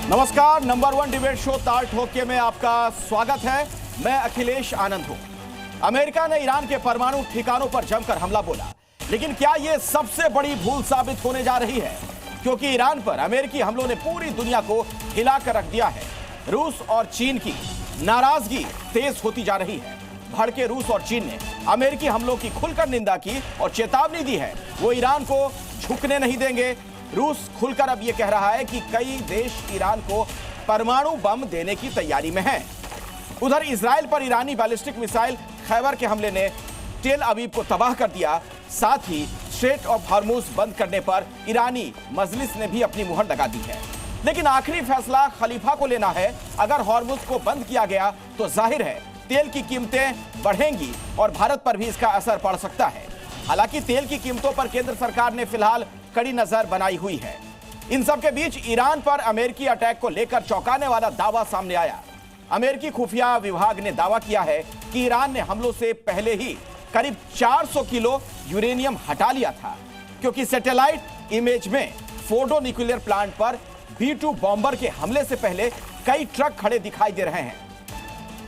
नमस्कार, number 1 debate show ताल ठोके में आपका स्वागत है। मैं अखिलेश आनंद हूं। अमेरिका ने ईरान के परमाणु ठिकानों पर जमकर हमला बोला, लेकिन क्या यह सबसे बड़ी भूल साबित होने जा रही है? क्योंकि ईरान पर अमेरिकी हमलों ने पूरी दुनिया को हिलाकर रख दिया है। रूस और चीन की नाराजगी तेज होती जा रही है। भड़के रूस और चीन ने अमेरिकी हमलों की खुलकर निंदा की और चेतावनी दी है, वो ईरान को झुकने नहीं देंगे। रूस खुलकर अब यह कह रहा है कि कई देश ईरान को परमाणु बम देने की तैयारी में हैं। उधर इजराइल पर ईरानी बैलिस्टिक मिसाइल खैबर के हमले ने टेल अवीव को तबाह कर दिया। साथ ही स्ट्रेट ऑफ हॉर्मुज बंद करने पर ईरानी मजलिस ने भी अपनी मुहर लगा दी है। लेकिन आखिरी फैसला खलीफा को लेना है। अगर हॉर्मुज को बंद किया गया तो जाहिर है तेल की कीमतें बढ़ेंगी और भारत पर भी इसका असर पड़ सकता है। हालांकि तेल की कीमतों पर केंद्र सरकार ने फिलहाल कड़ी नजर बनाई हुई है। इन सब के बीच ईरान पर अमेरिकी अटैक को लेकर चौंकाने वाला दावा सामने आया। अमेरिकी खुफिया विभाग ने दावा किया है कि ईरान ने हमलों से पहले ही करीब 400 किलो यूरेनियम हटा लिया था, क्योंकि सैटेलाइट इमेज में फोर्डो न्यूक्लियर प्लांट पर B-2 बॉम्बर के हमले से पहले कई ट्रक खड़े दिखाई दे रहे हैं।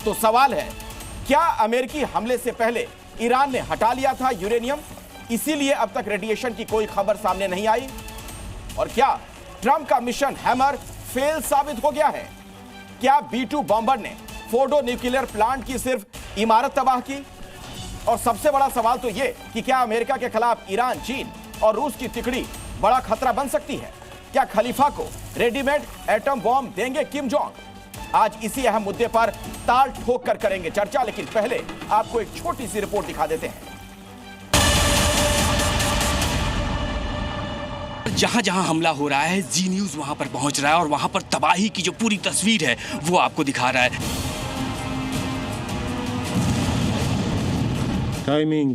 तो सवाल है, क्या अमेरिकी हमले से पहले ईरान ने हटा लिया था यूरेनियम, इसीलिए अब तक रेडिएशन की कोई खबर सामने नहीं आई? और क्या ट्रंप का मिशन हैमर फेल साबित हो गया है? क्या B-2 बॉम्बर ने फोर्डो न्यूक्लियर प्लांट की सिर्फ इमारत तबाह की? और सबसे बड़ा सवाल तो यह कि क्या अमेरिका के खिलाफ ईरान, चीन और रूस की तिकड़ी बड़ा खतरा बन सकती है? क्या खलीफा को रेडीमेड एटम बॉम्ब देंगे किम जोंग? आज इसी अहम मुद्दे पर ताल ठोक कर करेंगे चर्चा, लेकिन पहले आपको एक छोटी सी रिपोर्ट दिखा देते हैं। जहां जहां हमला हो रहा है, जी न्यूज वहां पर पहुंच रहा है और वहां पर तबाही की जो पूरी तस्वीर है वो आपको दिखा रहा है। Timing,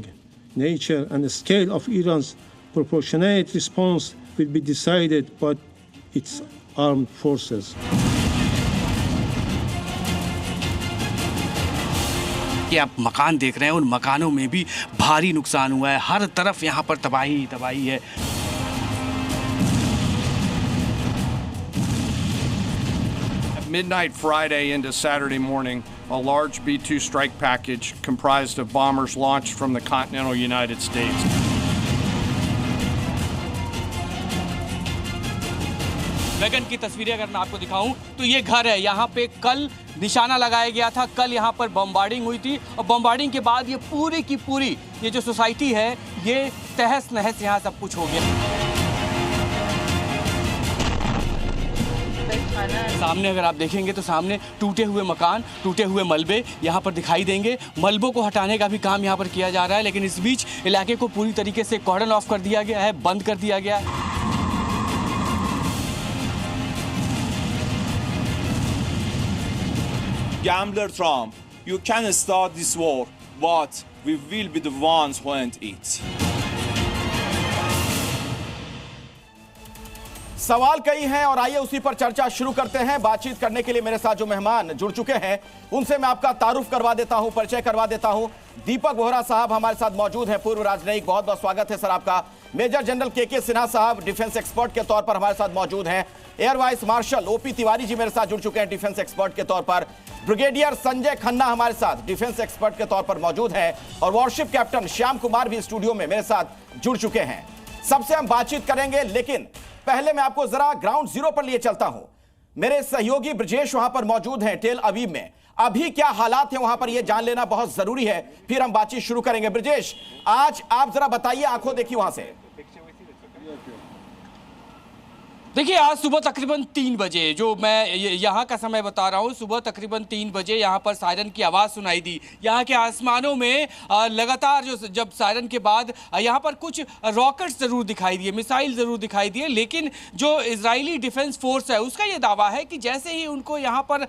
nature and the scale of Iran's proportionate response will be decided by its armed forces. कि आप मकान देख रहे हैं, उन मकानों में भी भारी नुकसान हुआ है। हर तरफ यहाँ पर तबाही तबाही है। At midnight Friday into Saturday morning, a large B-2 strike package comprised of bombers launched from the continental United States. Wagon की तस्वीरें अगर मैं आपको दिखाऊं तो ये घर है, यहाँ पे कल निशाना लगाया गया था। कल यहाँ पर बम्बार्डिंग हुई थी और बम्बार्डिंग के बाद ये पूरी की पूरी ये जो सोसाइटी है ये तहस नहस यहाँ सब कुछ हो गया। सामने अगर आप देखेंगे तो सामने टूटे हुए मकान, टूटे हुए मलबे यहाँ पर दिखाई देंगे। मलबों को हटाने का भी काम यहाँ पर किया जा रहा है, लेकिन इस बीच इलाके को पूरी तरीके से कॉर्डन ऑफ कर दिया गया है, बंद कर दिया गया है। Gambler Trump, you can start this war, but we will be the ones who end it. सवाल कई हैं और आइए उसी पर चर्चा शुरू करते हैं। बातचीत करने के लिए मेरे साथ जो मेहमान जुड़ चुके हैं उनसे मैं आपका तारुफ करवा देता हूं, परिचय करवा देता हूं। दीपक बोहरा साहब हमारे साथ मौजूद हैं, पूर्व राजनयिक, बहुत बहुत स्वागत है सर आपका। मेजर जनरल के सिन्हा साहब डिफेंस एक्सपर्ट के तौर पर हमारे साथ मौजूद हैं। Air vice marshal OP Tiwari ji मेरे साथ जुड़ चुके हैं डिफेंस एक्सपर्ट के तौर पर। ब्रिगेडियर संजय खन्ना हमारे साथ डिफेंस एक्सपर्ट के तौर पर मौजूद हैं और वॉरशिप कैप्टन श्याम कुमार भी स्टूडियो में मेरे साथ जुड़ चुके हैं। सबसे हम बातचीत करेंगे, लेकिन पहले मैं आपको जरा ग्राउंड जीरो पर लिए चलता हूं। मेरे सहयोगी ब्रजेश वहां पर मौजूद हैं टेल अवीव में। अभी क्या हालात हैं वहां पर यह जान लेना बहुत जरूरी है, फिर हम बातचीत शुरू करेंगे। ब्रजेश, आज आप जरा बताइए, आंखों देखी वहां से। देखिए, आज सुबह तकरीबन 3 बजे, जो मैं यहाँ का समय बता रहा हूँ, सुबह तकरीबन 3 बजे यहाँ पर सायरन की आवाज़ सुनाई दी। यहाँ के आसमानों में लगातार जब सायरन के बाद यहाँ पर कुछ रॉकेट्स ज़रूर दिखाई दिए, मिसाइल ज़रूर दिखाई दिए, लेकिन जो इजरायली डिफेंस फोर्स है उसका ये दावा है कि जैसे ही उनको यहाँ पर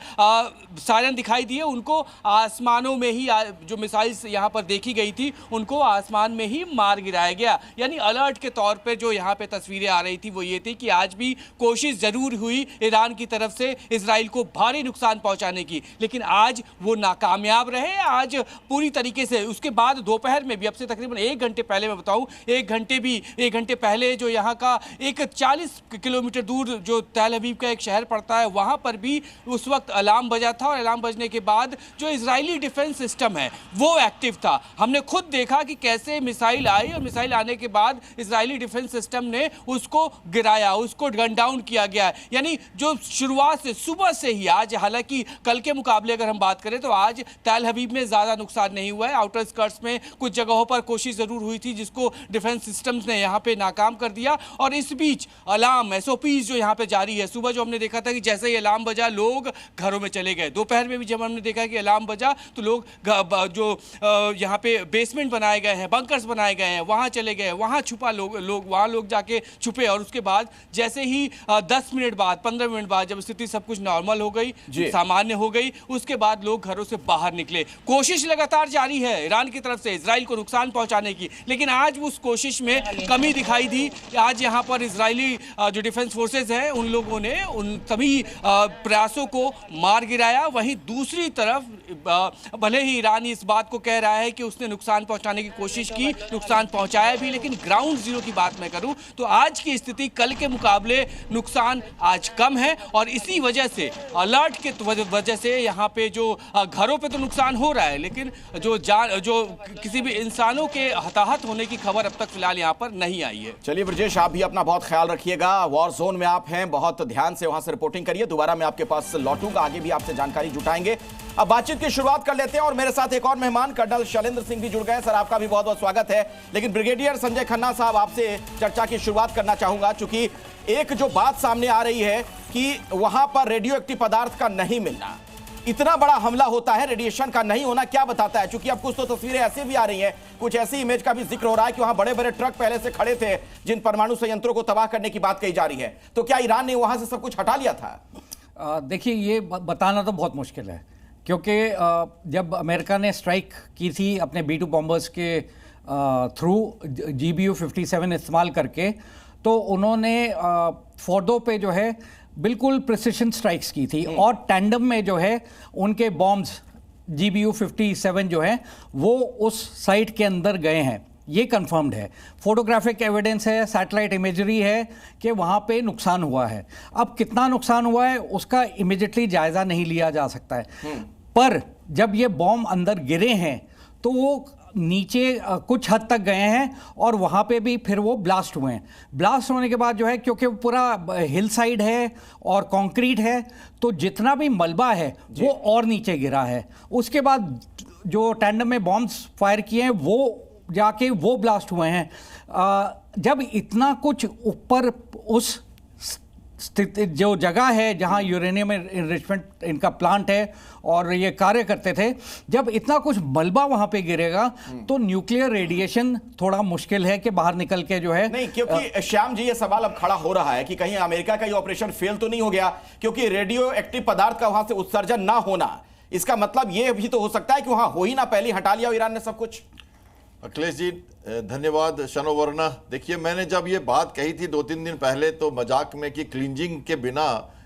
सायरन दिखाई दिए, उनको आसमानों में ही जो मिसाइल्स यहाँ पर देखी गई थी उनको आसमान में ही मार गिराया गया। यानी अलर्ट के तौर पर जो यहाँ पर तस्वीरें आ रही थी वो ये थी कि आज भी कोशिश जरूर हुई ईरान की तरफ से इजराइल को भारी नुकसान पहुंचाने की, लेकिन आज वो नाकामयाब रहे। आज पूरी तरीके से उसके बाद दोपहर में भी, अब से तकरीबन 1 घंटे पहले मैं बताऊं, 1 घंटे पहले जो यहाँ का एक 40 किलोमीटर दूर जो तल अवीव का एक शहर पड़ता है, वहां पर भी उस वक्त अलार्म बजा था और अलार्म बजने के बाद जो इजरायली डिफेंस सिस्टम है वो एक्टिव था। हमने खुद देखा कि कैसे मिसाइल आई और मिसाइल आने के बाद इजरायली डिफेंस सिस्टम ने उसको गिराया, उसको गन डाउन किया गया। यानी जो शुरुआत से सुबह से ही आज, हालांकि कल के मुकाबले अगर हम बात करें तो आज तल अवीव में ज्यादा नुकसान नहीं हुआ है। आउटर स्कर्ट्स में कुछ जगहों पर कोशिश जरूर हुई थी जिसको डिफेंस सिस्टम्स ने यहाँ पे नाकाम कर दिया। और इस बीच अलार्म SOPs जो यहाँ पे जारी है, सुबह जो हमने देखा था कि जैसे ही अलार्म बजा लोग घरों में चले गए, दोपहर में भी जब हमने देखा कि अलार्म बजा तो लोग जो यहाँ पे बेसमेंट बनाए गए हैं, बंकर्स बनाए गए हैं, वहाँ चले गए, वहाँ छुपा वहाँ लोग जाके छुपे। और उसके बाद जैसे ही 10 मिनट बाद 15 मिनट बाद जब स्थिति सब कुछ नॉर्मल हो गई, सामान्य हो गई, उसके बाद लोग घरों से बाहर निकले। कोशिश लगातार जारी है ईरान की तरफ से इजराइल को नुकसान पहुंचाने की, लेकिन आज उस कोशिश में कमी दिखाई दी। आज यहाँ पर इजरायली जो डिफेंस फोर्सेज हैं उन लोगों ने उन सभी प्रयासों को मार गिराया। वहीं दूसरी तरफ भले ही ईरान इस बात को कह रहा है कि उसने नुकसान पहुंचाने की कोशिश की, नुकसान पहुंचाया भी, लेकिन ग्राउंड जीरो की बात मैं करूं तो आज की स्थिति कल के मुकाबले नुकसान आज कम है। और इसी वजह से अलर्ट के वजह से यहाँ पे जो घरों पे तो नुकसान हो रहा है, लेकिन जो किसी भी इंसानों के हताहत होने की खबर अब तक फिलहाल यहाँ पर नहीं आई है। चलिए ब्रजेश, आप भी अपना बहुत ख्याल रखिएगा। वॉर जोन में आप हैं, बहुत ध्यान से वहां से रिपोर्टिंग करिए। दोबारा मैं आपके पास लौटूंगा, आगे भी आपसे जानकारी जुटाएंगे। अब बातचीत की शुरुआत कर लेते हैं और मेरे साथ एक और मेहमान कर्नल शैलेंद्र सिंह भी जुड़ गए। सर, आपका भी बहुत बहुत स्वागत है। लेकिन ब्रिगेडियर संजय खन्ना साहब, आपसे चर्चा की शुरुआत करना चाहूंगा, चूंकि एक जो बात सामने आ रही है कि वहां पर रेडियो एक्टिव पदार्थ का नहीं मिलना, इतना बड़ा हमला होता है, रेडिएशन का नहीं होना क्या बताता है? चूंकि अब कुछ तो तस्वीरें ऐसी भी आ रही हैं, कुछ ऐसी इमेज का भी जिक्र हो रहा है कि वहां बड़े बड़े ट्रक पहले से खड़े थे जिन परमाणु संयंत्रों को तबाह करने की बात कही जा रही है। तो क्या ईरान ने वहां से सब कुछ हटा लिया था? देखिए, ये बताना तो बहुत मुश्किल है, क्योंकि जब अमेरिका ने स्ट्राइक की थी अपने B-2 बॉम्बर्स के थ्रू GBU-57 इस्तेमाल करके, तो उन्होंने फोर्डो पे जो है बिल्कुल प्रिसिशन स्ट्राइक्स की थी और टैंडम में जो है उनके बॉम्ब्स GBU-57 जो है वो उस साइट के अंदर गए हैं। ये कंफर्म्ड है, फोटोग्राफिक एविडेंस है, सैटेलाइट इमेजरी है कि वहाँ पे नुकसान हुआ है। अब कितना नुकसान हुआ है उसका इमीडिएटली जायज़ा नहीं लिया जा सकता है, पर जब ये बॉम्ब अंदर गिरे हैं तो वो नीचे कुछ हद तक गए हैं और वहाँ पे भी फिर वो ब्लास्ट हुए हैं। ब्लास्ट होने के बाद जो है, क्योंकि पूरा हिल साइड है और कंक्रीट है, तो जितना भी मलबा है वो और नीचे गिरा है। उसके बाद जो टैंडम में बॉम्ब्स फायर किए हैं वो जाके वो ब्लास्ट हुए हैं। जब इतना कुछ ऊपर उस स्थिति जो जगह है जहां यूरेनियम एनरिचमेंट इनका प्लांट है और ये कार्य करते थे, जब इतना कुछ मलबा वहां पे गिरेगा तो न्यूक्लियर रेडिएशन थोड़ा मुश्किल है कि बाहर निकल के जो है नहीं, क्योंकि श्याम जी ये सवाल अब खड़ा हो रहा है कि कहीं अमेरिका का ये ऑपरेशन फेल तो नहीं हो गया, क्योंकि रेडियो एक्टिव पदार्थ का वहां से उत्सर्जन ना होना, इसका मतलब ये भी तो हो सकता है कि वहां हो ही ना, पहले हटा लिया ईरान ने सब कुछ। अखिलेश जी धन्यवाद। शनोवर्णा, देखिए मैंने जब ये बात कही थी 2-3 दिन पहले तो मजाक में कि क्लिंजिंग के बिना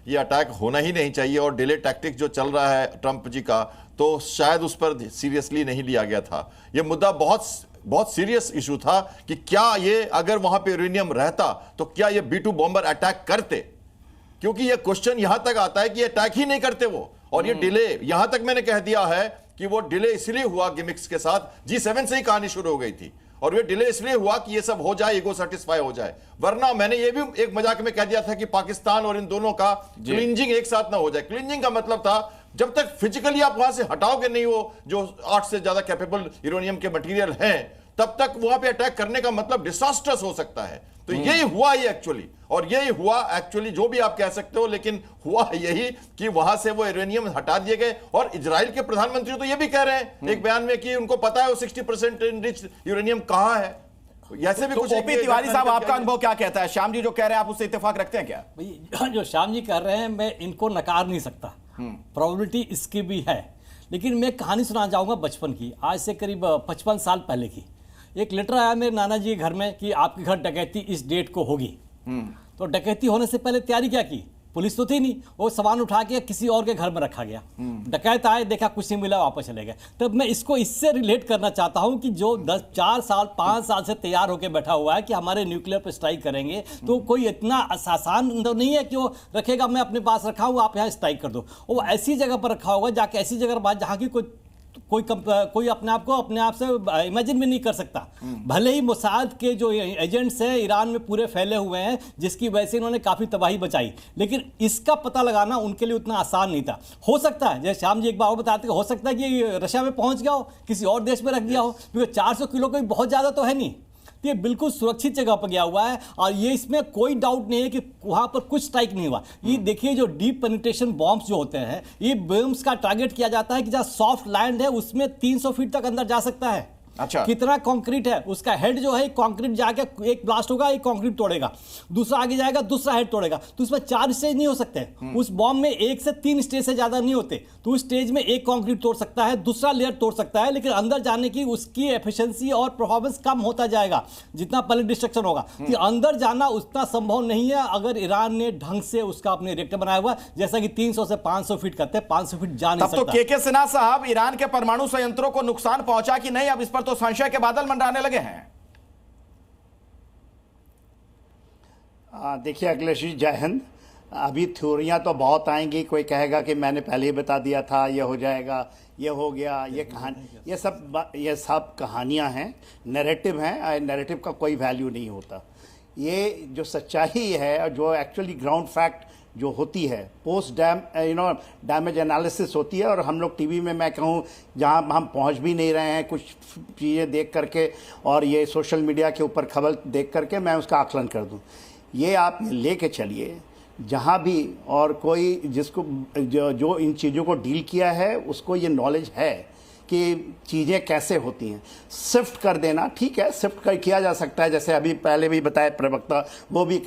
ये अटैक होना ही नहीं चाहिए और डिले टैक्टिक्स जो चल रहा है ट्रंप जी का, तो शायद उस पर सीरियसली नहीं लिया गया था। ये मुद्दा बहुत सीरियस इशू था कि क्या ये अगर वहां पे यूरेनियम रहता तो क्या ये B-2 बॉम्बर अटैक करते, क्योंकि ये क्वेश्चन यहां तक आता है कि अटैक ही नहीं करते वो। और ये डिले, यहां तक मैंने कह दिया है कि वो डिले इसलिए हुआ गिमिक्स के साथ, G7 से ही कहानी शुरू हो गई थी और ये डिले इसलिए हुआ कि ये सब हो जाए, ईगो सेटिस्फाई हो जाए। वरना मैंने ये भी एक मजाक में कह दिया था कि पाकिस्तान और इन दोनों का क्लिंजिंग एक साथ ना हो जाए। क्लिंजिंग का मतलब था जब तक फिजिकली आप वहां से हटाओगे नहीं वो जो 8 से ज्यादा कैपेबल यूरेनियम के मटेरियल हैं, तब तक वहां पे अटैक करने का मतलब डिसास्टर्स हो सकता है। तो यही हुआ ही एक्चुअली, और यही हुआ एक्चुअली, जो भी आप कह सकते हो, लेकिन हुआ यही कि वहां से वो यूरेनियम हटा दिए गए। और इजराइल के प्रधानमंत्री तो ये भी कह रहे हैं एक बयान में कि उनको पता है वो 60% इनरिच यूरेनियम कहां है। ऐसे भी तो कुछ ओपी तिवारी साहब, आपका अनुभव क्या कहता है? श्याम जी जो कह रहे हैं आप उससे इत्तेफाक रखते हैं क्या? भाई जो श्याम जी कर रहे हैं मैं इनको नकार नहीं सकता, प्रोबेबिलिटी इसकी भी है, लेकिन मैं कहानी सुनाना चाहूँगा बचपन की, आज से करीब 55 साल पहले की। एक लेटर आया मेरे नाना जी के घर में कि आपके घर डकैती इस डेट को होगी। तो डकैती होने से पहले तैयारी क्या की? पुलिस तो थी नहीं, वो सामान उठा के किसी और के घर में रखा गया। डकैत आए, देखा कुछ नहीं मिला, वापस चले गए। तब मैं इसको इससे रिलेट करना चाहता हूं कि जो 4 साल 5 साल से तैयार होकर बैठा हुआ है कि हमारे न्यूक्लियर पर स्ट्राइक करेंगे, तो कोई इतना आसान तो नहीं है कि वो रखेगा मैं अपने पास रखा हूँ आप यहाँ स्ट्राइक कर दो। वो ऐसी जगह पर रखा होगा जाके, ऐसी जगह जहाँ की कोई अपने आप से इमेजिन भी नहीं कर सकता। भले ही मोसाद के जो एजेंट्स हैं ईरान में पूरे फैले हुए हैं, जिसकी वजह से इन्होंने काफ़ी तबाही बचाई, लेकिन इसका पता लगाना उनके लिए उतना आसान नहीं था। हो सकता है, जैसे श्याम जी एक बार और बताते हैं, हो सकता है कि रशिया में पहुंच गया हो, किसी और देश में रख दिया हो, क्योंकि 400 किलो कोई बहुत ज़्यादा तो है नहीं। ये बिल्कुल सुरक्षित जगह पर गया हुआ है और ये इसमें कोई डाउट नहीं है कि वहां पर कुछ स्ट्राइक नहीं हुआ। ये देखिए, जो डीप पेनिट्रेशन बॉम्ब्स जो होते हैं, ये बॉम्ब्स का टारगेट किया जाता है कि जहां सॉफ्ट लैंड है उसमें 300 फीट तक अंदर जा सकता है। अच्छा, कितना कंक्रीट है, उसका हेड जो है कंक्रीट जाके एक ब्लास्ट होगा, एक कंक्रीट तोड़ेगा, दूसरा आगे जाएगा, दूसरा हेड तोड़ेगा, तो उसमें 4 स्टेज नहीं हो सकते। उस बॉम्ब में 1 से 3 स्टेज से ज्यादा नहीं होते, तो उस स्टेज में एक कंक्रीट तोड़ सकता है, दूसरा लेयर तोड़ सकता है, लेकिन अंदर जाने की उसकी एफिशिएंसी और परफॉर्मेंस कम होता जाएगा जितना पहले डिस्ट्रक्शन होगा। तो अंदर जाना उतना संभव नहीं है अगर ईरान ने ढंग से उसका अपने रिएक्टर बनाया हुआ, जैसा कि 300 से 500 फीट करते हैं, 500 फीट जा नहीं सकता। तब तो के सिन्हा साहब, ईरान के परमाणु संयंत्रों को नुकसान पहुंचा कि नहीं, अब इस पर तो संशय के बादल मंडराने लगे हैं। देखिए अखिलेश जी, जय हिंद। अभी थ्योरियां तो बहुत आएंगी, कोई कहेगा कि मैंने पहले ही बता दिया था, ये हो जाएगा, ये हो गया, ये कहानी, ये सब कहानियां हैं, नैरेटिव हैं। नैरेटिव का कोई वैल्यू नहीं होता। ये जो सच्चाई है, जो एक्चुअली ग्राउंड फैक्ट जो होती है, पोस्ट डैमेज एनालिसिस होती है, और हम लोग टीवी में, मैं कहूँ, जहाँ हम पहुँच भी नहीं रहे हैं, कुछ चीज़ें देख करके और ये सोशल मीडिया के ऊपर खबर देख करके मैं उसका आकलन कर दूँ। ये आप लेके चलिए जहाँ भी, और कोई जिसको जो इन चीज़ों को डील किया है उसको ये नॉलेज है कि चीज़ें कैसे होती हैं। शिफ्ट कर देना ठीक है, शिफ्ट किया जा सकता है, जैसे अभी पहले भी बताया प्रवक्ता, वो भी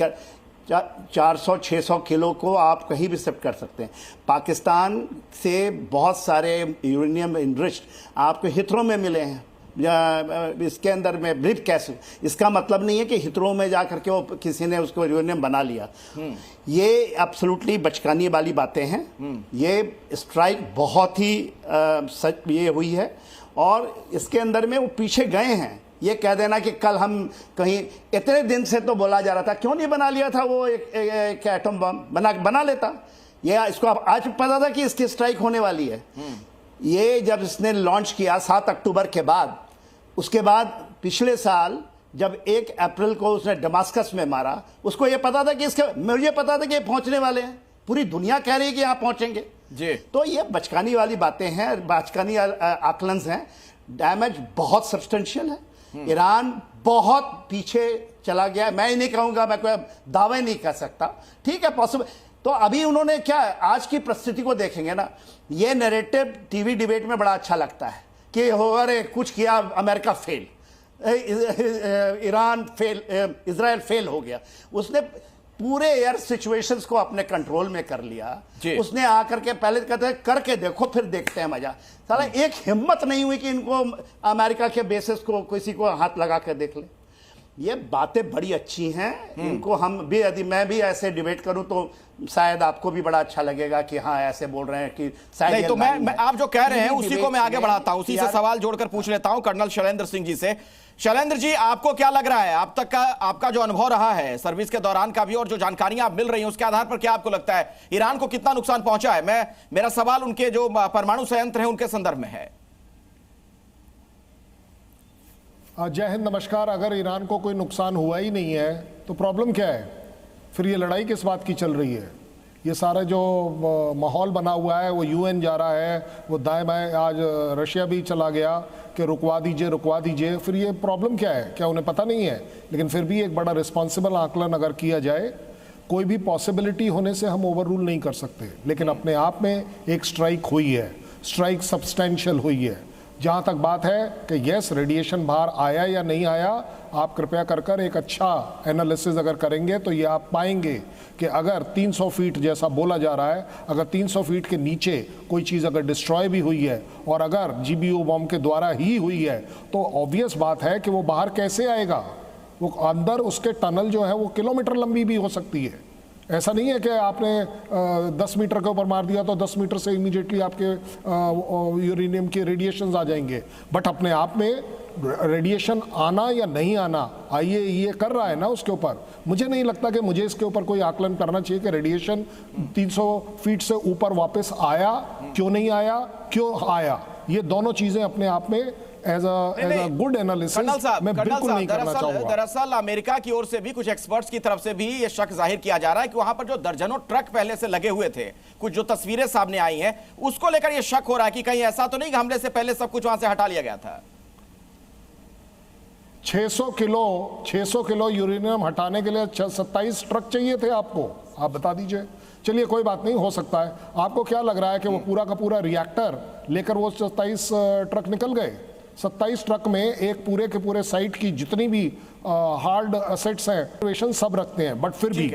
400-600 किलो को आप कहीं भी शिफ्ट कर सकते हैं। पाकिस्तान से बहुत सारे यूरेनियम इनरिच्ड आपको हिथरो में मिले हैं, इसके अंदर में ब्रीफ कैसे, इसका मतलब नहीं है कि हिथरो में जा करके वो किसी ने उसको यूरेनियम बना लिया। ये एब्सोल्युटली बचकाने वाली बातें हैं। ये स्ट्राइक बहुत ही सच ये हुई है, और इसके अंदर में वो पीछे गए हैं। ये कह देना कि कल हम कहीं, इतने दिन से तो बोला जा रहा था, क्यों नहीं बना लिया था वो एक एटम बम बना लेता। ये इसको आज पता था कि इसकी स्ट्राइक होने वाली है। ये जब इसने लॉन्च किया 7 अक्टूबर के बाद, उसके बाद पिछले साल जब 1 अप्रैल को उसने दमास्कस में मारा, उसको ये पता था कि मुझे पता था कि ये पहुंचने वाले हैं, पूरी दुनिया कह रही है कि यहाँ पहुंचेंगे जी। तो ये बचकानी वाली बातें हैं, बचकानी आकलन हैं। डैमेज बहुत सब्सटेंशियल है। ईरान बहुत पीछे चला गया। मैं ही नहीं कहूँगा, मैं कोई दावे नहीं कर सकता, ठीक है, पॉसिबल। तो अभी उन्होंने क्या, आज की परिस्थिति को देखेंगे ना, ये नैरेटिव टीवी डिबेट में बड़ा अच्छा लगता है कि अरे कुछ किया, America fail, Iran fail, Israel fail हो गया। उसने पूरे एयर सिचुएशंस को अपने कंट्रोल में कर लिया। उसने आकर के पहले कहते हैं करके देखो फिर देखते हैं मजा। साला एक हिम्मत नहीं हुई कि इनको अमेरिका के बेसिस को किसी को हाथ लगा कर देख ले। ये बातें बड़ी अच्छी हैं, इनको हम भी, यदि मैं भी ऐसे डिबेट करूं तो शायद आपको भी बड़ा अच्छा लगेगा कि हाँ ऐसे बोल रहे हैं कि शायद नहीं। तो मैं आप जो कह रहे हैं उसी को मैं आगे बढ़ाता हूं, उसी से सवाल जोड़कर पूछ लेता हूं कर्नल शैलेंद्र सिंह जी से। शैलेंद्र जी, आपको क्या लग रहा है, अब तक का आपका जो अनुभव रहा है सर्विस के दौरान का भी, और जो जानकारियां आप मिल रही हैं उसके आधार पर क्या आपको लगता है ईरान को कितना नुकसान पहुंचा है? मेरा सवाल उनके जो परमाणु संयंत्र हैं उनके संदर्भ में है। जय हिंद, नमस्कार। अगर ईरान को कोई नुकसान हुआ ही नहीं है तो प्रॉब्लम क्या है? फिर ये लड़ाई किस बात की चल रही है? ये सारा जो माहौल बना हुआ है, वो यूएन जा रहा है, वो दाएं बाएं, आज रशिया भी चला गया कि रुकवा दीजिए। फिर ये प्रॉब्लम क्या है? क्या उन्हें पता नहीं है? लेकिन फिर भी एक बड़ा रिस्पॉन्सिबल आकलन अगर किया जाए, कोई भी पॉसिबिलिटी होने से हम ओवर रूल नहीं कर सकते, लेकिन अपने आप में एक स्ट्राइक हुई है, स्ट्राइक सब्सटेंशियल हुई है। जहाँ तक बात है कि यस रेडिएशन बाहर आया या नहीं आया, आप कृपया कर एक अच्छा एनालिसिस अगर करेंगे तो ये आप पाएंगे कि अगर 300 फीट जैसा बोला जा रहा है, अगर 300 फीट के नीचे कोई चीज़ अगर डिस्ट्रॉय भी हुई है और अगर GBU बॉम्ब के द्वारा ही हुई है, तो ऑब्वियस बात है कि वो बाहर कैसे आएगा। वो अंदर उसके टनल जो है वो किलोमीटर लंबी भी हो सकती है। ऐसा नहीं है कि आपने 10 मीटर के ऊपर मार दिया तो 10 मीटर से इमीडिएटली आपके यूरेनियम के रेडिएशंस आ जाएंगे। बट अपने आप में रेडिएशन आना या नहीं आना IAEA कर रहा है ना उसके ऊपर। मुझे नहीं लगता कि मुझे इसके ऊपर कोई आकलन करना चाहिए कि रेडिएशन 300 फीट से ऊपर वापस आया, क्यों नहीं आया, क्यों आया। ये दोनों चीजें अपने आप में एज अ गुड एनालिसिस मैं बिल्कुल नहीं करना चाहूंगा। दरअसल अमेरिका की ओर से भी कुछ एक्सपर्ट्स की तरफ से भी ये शक जाहिर किया जा रहा है कि वहां पर जो दर्जनों ट्रक पहले से लगे हुए थे, कुछ जो तस्वीरें सामने आई हैं उसको लेकर ये शक हो रहा है कि कहीं ऐसा तो नहीं कि हमले से पहले सब कुछ वहां से हटा लिया गया था। 600 किलो यूरेनियम हटाने के लिए 27 ट्रक चाहिए थे आपको, आप बता दीजिए। चलिए कोई बात नहीं, हो सकता है। आपको क्या लग रहा है कि वो पूरा का पूरा रिएक्टर लेकर वो 27 ट्रक निकल गए? 27 ट्रक में एक पूरे के पूरे साइट की जितनी भी हार्ड असेट्स हैं सब रखते हैं। बट फिर भी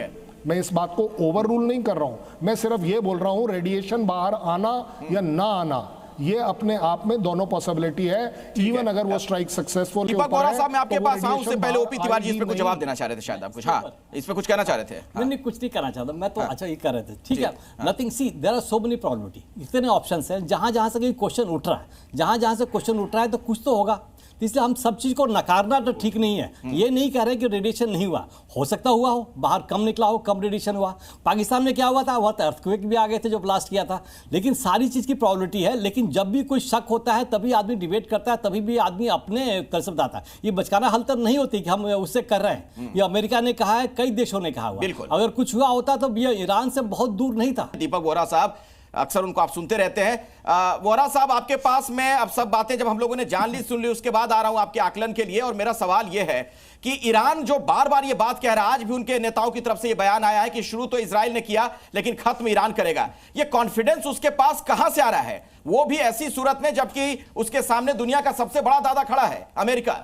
मैं इस बात को ओवर रूल नहीं कर रहा हूं, मैं सिर्फ ये बोल रहा हूं रेडिएशन बाहर आना या ना आना ये अपने आप में दोनों पॉसिबिलिटी है। इवन अगर वो स्ट्राइक सक्सेसफुल दीपक बोरा साहब, मैं आपके पास आऊं उससे पहले ओपी तिवारी जी इस पे कुछ जवाब देना चाह रहे थे शायद आप कुछ, हाँ इस पे कुछ कहना चाह रहे थे। नहीं कुछ नहीं कहना चाहता मैं तो। अच्छा ये कर रहे थे, ठीक है। Nothing, see there are so many प्रॉब्लमिटी, इतने ऑप्शंस हैं। जहां से क्वेश्चन उठ रहा है, जहां से क्वेश्चन उठ रहा है तो कुछ तो होगा। इसलिए हम सब चीज को नकारना तो ठीक नहीं है। ये नहीं कह रहे कि रेडिएशन नहीं हुआ, हो सकता हुआ हो, बाहर कम निकला हो, कम रेडिएशन हुआ। पाकिस्तान में क्या हुआ था, वह अर्थक्वेक भी आ गए थे जो ब्लास्ट किया था। लेकिन सारी चीज की प्रॉबिलिटी है। लेकिन जब भी कोई शक होता है तभी आदमी डिबेट करता है, तभी भी आदमी अपने कर्तव्य बताता है। ये बचकाना हल तक नहीं होती कि हम उससे कर रहे हैं। ये अमेरिका ने कहा है, कई देशों ने कहा हुआ। अगर कुछ हुआ होता तो ये ईरान से बहुत दूर नहीं था। दीपक बोरा साहब, अक्सर उनको आप सुनते रहते हैं। वोरा साहब, आपके पास मैं अब सब बातें जब हम लोगों ने जान ली, सुन ली, उसके बाद आ रहा हूं आपके आकलन के लिए। और मेरा सवाल यह है कि ईरान जो बार बार ये बात कह रहा है, आज भी उनके नेताओं की तरफ से ये बयान आया है कि शुरू तो इजराइल ने किया लेकिन खत्म ईरान करेगा। ये कॉन्फिडेंस उसके पास कहां से आ रहा है, वो भी ऐसी सूरत में जबकि उसके सामने दुनिया का सबसे बड़ा दादा खड़ा है, अमेरिका।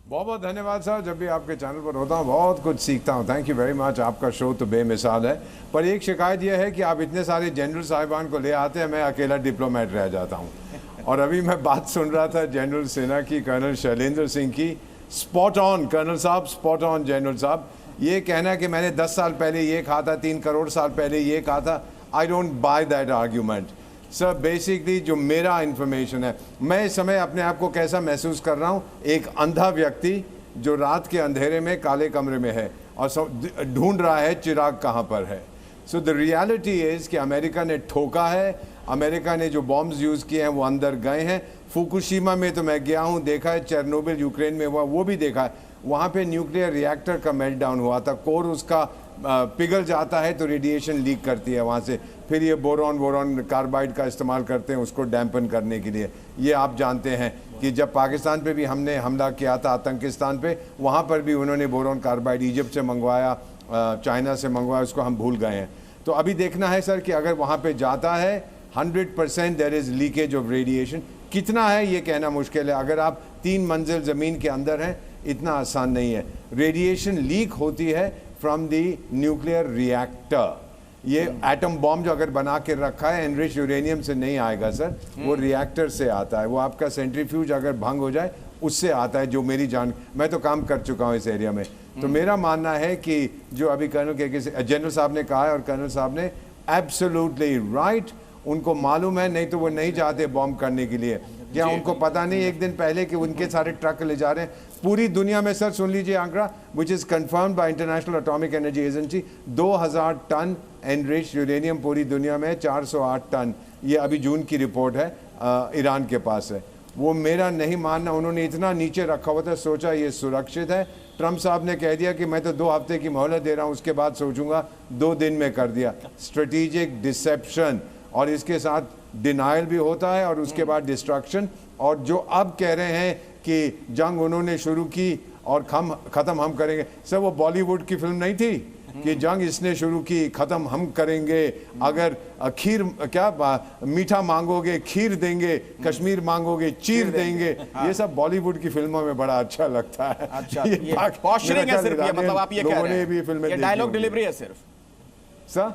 बहुत बहुत धन्यवाद सर, जब भी आपके चैनल पर होता हूँ बहुत कुछ सीखता हूँ। Thank you very much. आपका शो तो बेमिसाल है, पर एक शिकायत यह है कि आप इतने सारे जनरल साहिबान को ले आते हैं, मैं अकेला डिप्लोमेट रह जाता हूँ। और अभी मैं बात सुन रहा था जनरल सेना की, कर्नल शैलेंद्र सिंह की। स्पॉट ऑन कर्नल साहब, स्पॉट ऑन जनरल साहब। ये कहना कि मैंने 10 साल पहले ये कहा था, 3 करोड़ साल पहले ये कहा था, I don't by that argument sir. Basically जो मेरा इन्फॉर्मेशन है, मैं इस समय अपने आप को कैसा महसूस कर रहा हूँ, एक अंधा व्यक्ति जो रात के अंधेरे में काले कमरे में है और ढूंढ रहा है चिराग कहाँ पर है। सो द रियलिटी इज़ कि अमेरिका ने ठोका है, अमेरिका ने जो बॉम्ब्स यूज़ किए हैं वो अंदर गए हैं। फुकुशिमा में तो मैं गया हूँ, देखा है। चेरनोबिल यूक्रेन में हुआ, वो भी देखा है। वहाँ पे न्यूक्लियर रिएक्टर का मेल्टडाउन हुआ था, कोर उसका पिघल जाता है तो रेडिएशन लीक करती है वहाँ से। फिर ये बोरॉन कार्बाइड का इस्तेमाल करते हैं उसको डैम्पन करने के लिए। ये आप जानते हैं कि जब पाकिस्तान पे भी हमने हमला किया था आतंकिस्तान पे, वहाँ पर भी उन्होंने बोरॉन कार्बाइड इजिप्ट से मंगवाया, चाइना से मंगवाया, उसको हम भूल गए हैं। तो अभी देखना है सर कि अगर वहाँ पे जाता है 100% there is leakage of radiation. कितना है ये कहना मुश्किल है। अगर आप 3 मंजिल ज़मीन के अंदर हैं, इतना आसान नहीं है। रेडिएशन लीक होती है फ्रॉम द न्यूक्लियर रिएक्टर। ये एटम बॉम्ब जो अगर बना के रखा है एनरिच यूरेनियम से नहीं आएगा सर, वो रिएक्टर से आता है। वो आपका सेंट्रीफ्यूज अगर भंग हो जाए उससे आता है, जो मेरी मैं तो काम कर चुका हूँ इस एरिया में। तो मेरा मानना है कि जो अभी कर्नल के जनरल साहब ने कहा है, और कर्नल साहब ने एब्सोल्युटली राइट, उनको मालूम है, नहीं तो वो नहीं चाहते बॉम्ब करने के लिए। क्या उनको पता नहीं एक दिन पहले कि उनके सारे ट्रक ले जा रहे हैं पूरी दुनिया में? सर सुन लीजिए आंकड़ा, which is confirmed by International Atomic Energy Agency, 2000 ton enriched uranium पूरी दुनिया में, 408 टन। ये अभी जून की रिपोर्ट है, ईरान के पास है। वो मेरा नहीं मानना, उन्होंने इतना नीचे रखा हुआ था, सोचा ये सुरक्षित है। ट्रंप साहब ने कह दिया कि मैं तो 2 हफ्ते की मोहलत दे रहा हूँ, उसके बाद सोचूंगा, 2 दिन में कर दिया। स्ट्रेटेजिक डिसेप्शन, और इसके साथ डिनाइल भी होता है और उसके बाद डिस्ट्रक्शन। और जो अब कह रहे हैं कि जंग उन्होंने शुरू की और ख़त्म हम करेंगे, सर वो बॉलीवुड की फिल्म नहीं थी कि जंग इसने शुरू की, ख़त्म हम करेंगे। अगर खीर मीठा मांगोगे खीर देंगे, कश्मीर मांगोगे चीर देंगे। ये सब बॉलीवुड की फिल्मों में बड़ा अच्छा लगता है। अच्छा, ये पॉस्चरिंग है सिर्फ, ये मतलब आप ये कह रहे हैं, ये डायलॉग डिलीवरी है सिर्फ सर,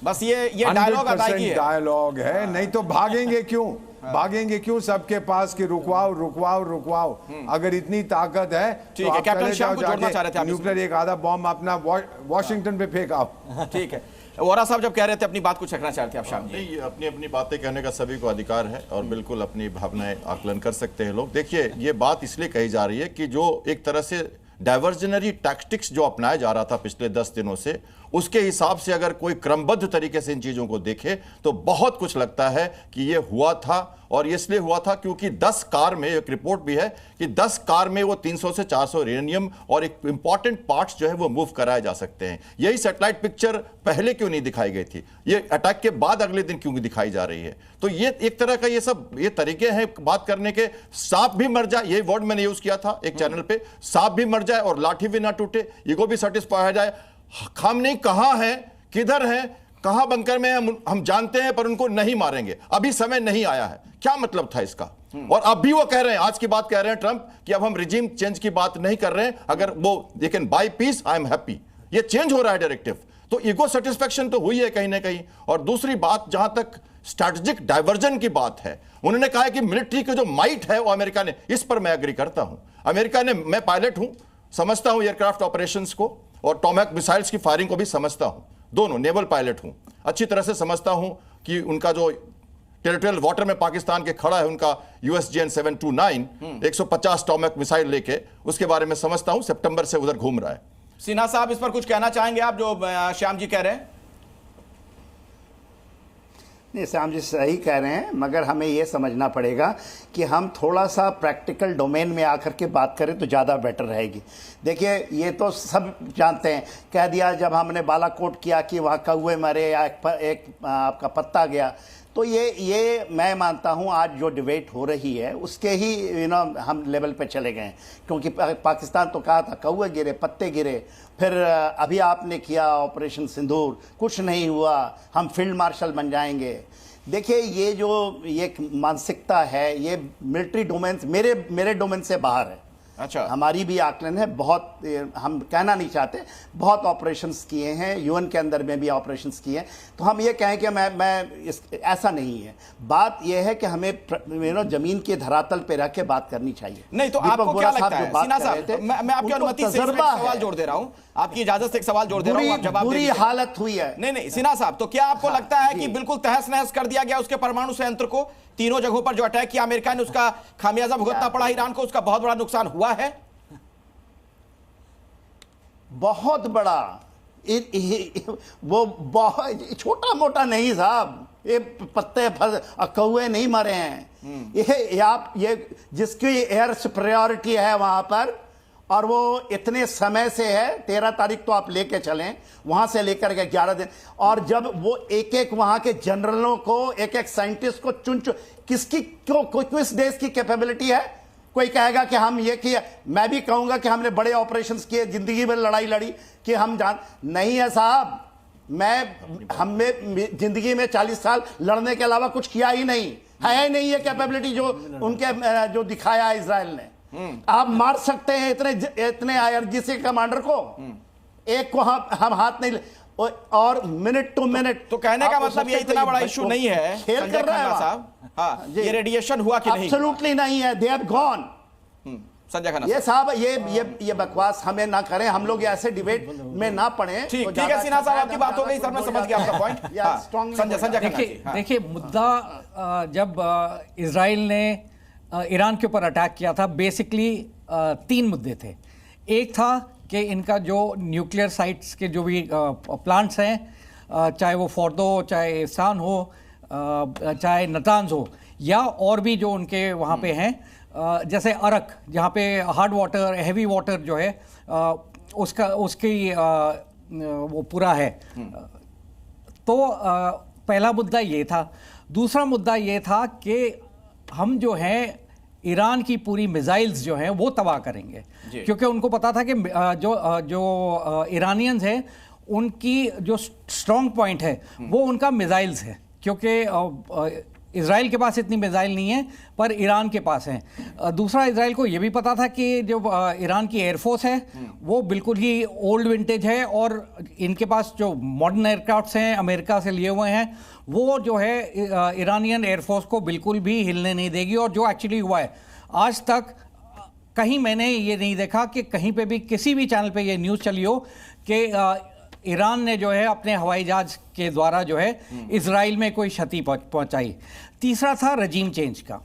बस ये डायलॉग अदायगी है, डायलॉग है। नहीं तो भागेंगे क्यों? भागेंगे क्यों सबके पास कि रुकवाओ रुकवाओ रुकवाओ। अगर इतनी ताकत है तो आप चले जाओ जाके न्यूक्लियर एक आधा बॉम्ब अपना वॉशिंगटन पे फेंकाओ। ठीक है, वोरा साहब जब कह रहे थे अपनी बात कुछ रखना चाहते हैं आप शाम जी। नहीं, अपनी अपनी बातें कहने का सभी को अधिकार है और बिल्कुल अपनी भावनाएं आकलन कर सकते हैं लोग। देखिए, ये बात इसलिए कही जा रही है कि जो एक तरह से डाइवर्जनरी टैक्टिक्स जो अपनाया जा रहा था पिछले 10 दिनों से, उसके हिसाब से अगर कोई क्रमबद्ध तरीके से इन चीजों को देखे तो बहुत कुछ लगता है कि ये हुआ था। और ये इसलिए हुआ था क्योंकि 10 कार में, एक रिपोर्ट भी है कि 10 कार में वो 300 से 400 यूरेनियम और एक इंपॉर्टेंट पार्ट्स जो है वो मूव कराए जा सकते हैं। यही सैटेलाइट पिक्चर पहले क्यों नहीं दिखाई गई थी, ये अटैक के बाद अगले दिन क्यों दिखाई जा रही है। तो ये एक तरह का ये तरीके हैं बात करने के। सांप भी मर जाए, यही वर्ड मैंने यूज किया था एक चैनल पे, सांप भी मर जाए और लाठी भी ना टूटे, ईगो भी सेटिस्फाई हो जाए। खामनेई कहां है, किधर है, कहां बंकर में है, हम जानते हैं, पर उनको नहीं मारेंगे, अभी समय नहीं आया है। क्या मतलब था इसका? और अब भी वो कह रहे हैं, आज की बात कह रहे हैं ट्रंप कि अब हम रिजीम चेंज की बात नहीं कर रहे हैं, अगर वो they can buy peace I am happy. ये चेंज हो रहा है डायरेक्टिव, तो ईगो सेटिस्फेक्शन तो हुई है कहीं ना कहीं। और दूसरी बात, जहां तक स्ट्रैटेजिक डाइवर्जन की बात है, उन्होंने कहा है कि मिलिट्री का जो माइट है वो अमेरिका ने, इस पर मैं एग्री करता हूं। अमेरिका ने, मैं पायलट हूं, समझता हूं एयरक्राफ्ट ऑपरेशंस को और टॉमैक मिसाइल्स की फायरिंग को भी समझता हूं, दोनों नेवल पायलट हूं, अच्छी तरह से समझता हूं कि उनका जो टेरिटोरियल वाटर में पाकिस्तान के खड़ा है उनका USGN 729 150 टॉमैक मिसाइल लेके, उसके बारे में समझता हूं, सितंबर से उधर घूम रहा है। सिन्हा साहब, इस पर कुछ कहना चाहेंगे आप, जो श्याम जी कह रहे हैं? नहीं, श्याम जी सही कह रहे हैं, मगर हमें यह समझना पड़ेगा कि हम थोड़ा सा प्रैक्टिकल डोमेन में आकर के बात करें तो ज़्यादा बेटर रहेगी। देखिए, ये तो सब जानते हैं, कह दिया जब हमने बालाकोट किया कि वहाँ कौवे मरे या एक आपका पत्ता गया, तो ये मैं मानता हूँ आज जो डिबेट हो रही है उसके ही हम लेवल पे चले गए, क्योंकि पाकिस्तान तो कहा था कौवे गिरे, पत्ते गिरे, फिर अभी आपने किया ऑपरेशन सिंदूर, कुछ नहीं हुआ, हम फील्ड मार्शल बन जाएंगे। देखिए, ये जो ये मानसिकता है ये मिलिट्री डोमेन, मेरे डोमेन से बाहर है। अच्छा, हमारी भी आकलन है, बहुत हम कहना नहीं चाहते, बहुत ऑपरेशंस किए हैं, यूएन के अंदर में भी ऑपरेशंस किए हैं, तो हम ये कहें कि ऐसा नहीं है। बात यह है कि हमें जमीन के धरातल पे रख के बात करनी चाहिए। नहीं तो आपको क्या लगता है सिन्हा साहब, मैं आपकी अनुमति से एक सवाल जोड़ दे रहा हूं, आपकी इजाजत से एक सवाल जोड़ दे रहा हूं, आप जवाब बुरी हालत हुई है। नहीं सिन्हा साहब, तो क्या आपको लगता है कि बिल्कुल तहस नहस कर दिया गया उसके परमाणु संयंत्र को? तीनों जगहों पर जो अटैक किया अमेरिका ने, उसका खामियाजा भुगतना पड़ा ईरान को, उसका बहुत बड़ा नुकसान हुआ है, बहुत बड़ा। वो बहुत छोटा मोटा नहीं साहब, ये पत्ते कौवे नहीं मरे हैं। ये जिसकी एयर सुपीरियरिटी है वहां पर, और वो इतने समय से है, 13 तारीख तो आप लेके चलें, वहां से लेकर के 11 दिन, और जब वो एक एक वहां के जनरलों को, एक एक साइंटिस्ट को चुन किसकी किस देश की कैपेबिलिटी है? कोई कहेगा कि हम ये किया, मैं भी कहूंगा कि हमने बड़े ऑपरेशंस किए, जिंदगी में लड़ाई लड़ी कि हम जान नहीं है साहब। हमने जिंदगी में 40 साल लड़ने के अलावा कुछ किया ही नहीं है, नहीं ये कैपेबिलिटी जो उनके जो दिखाया है इजराइल ने। आप मार सकते हैं इतने IRGC कमांडर को, एक को हम हाथ नहीं, और मिनट टू मिनट। तो कहने का मतलब ये इतना बड़ा इशू नहीं है खेल कर रहा है साहब। हाँ, ये रेडिएशन हुआ कि नहीं? एब्सोल्युटली नहीं है, they have gone. Sanjay Khanna ये साहब, ये बकवास हमें ना करें, हम लोग ऐसे डिबेट में ना पड़े। ठीक है सिन्हा साहब, आपकी बात हो गई सर, मैं समझ गया आपका पॉइंट। संजय खन्ना, देखिए मुद्दा, जब इजराइल ने ईरान के ऊपर अटैक किया था, बेसिकली 3 मुद्दे थे। एक था कि इनका जो न्यूक्लियर साइट्स के जो भी प्लांट्स हैं, चाहे वो फोर्दो, चाहे एहसान हो, चाहे नतान्ज हो, या और भी जो उनके वहाँ पे हैं, जैसे अरक, जहाँ पे हार्ड वाटर, हैवी वाटर जो है उसकी वो पूरा है। तो पहला मुद्दा ये था। दूसरा मुद्दा ये था कि हम जो हैं ईरान की पूरी मिसाइल्स जो हैं वो तबाह करेंगे, क्योंकि उनको पता था कि जो ईरानियंस हैं उनकी जो स्ट्रॉन्ग पॉइंट है वो उनका मिसाइल्स है, क्योंकि इजराइल के पास इतनी मिसाइल नहीं है, पर ईरान के पास हैं। दूसरा, इजराइल को ये भी पता था कि जो ईरान की एयरफोर्स है वो बिल्कुल ही ओल्ड विंटेज है, और इनके पास जो मॉडर्न एयरक्राफ्ट्स हैं अमेरिका से लिए हुए हैं, वो जो है ईरानियन एयरफोर्स को बिल्कुल भी हिलने नहीं देगी। और जो एक्चुअली हुआ है, आज तक कहीं मैंने ये नहीं देखा कि कहीं पे भी किसी भी चैनल पे ये न्यूज़ चली हो कि ईरान ने जो है अपने हवाई जहाज के द्वारा जो है इजराइल में कोई क्षति पहुंचाई। तीसरा था रजीम चेंज का।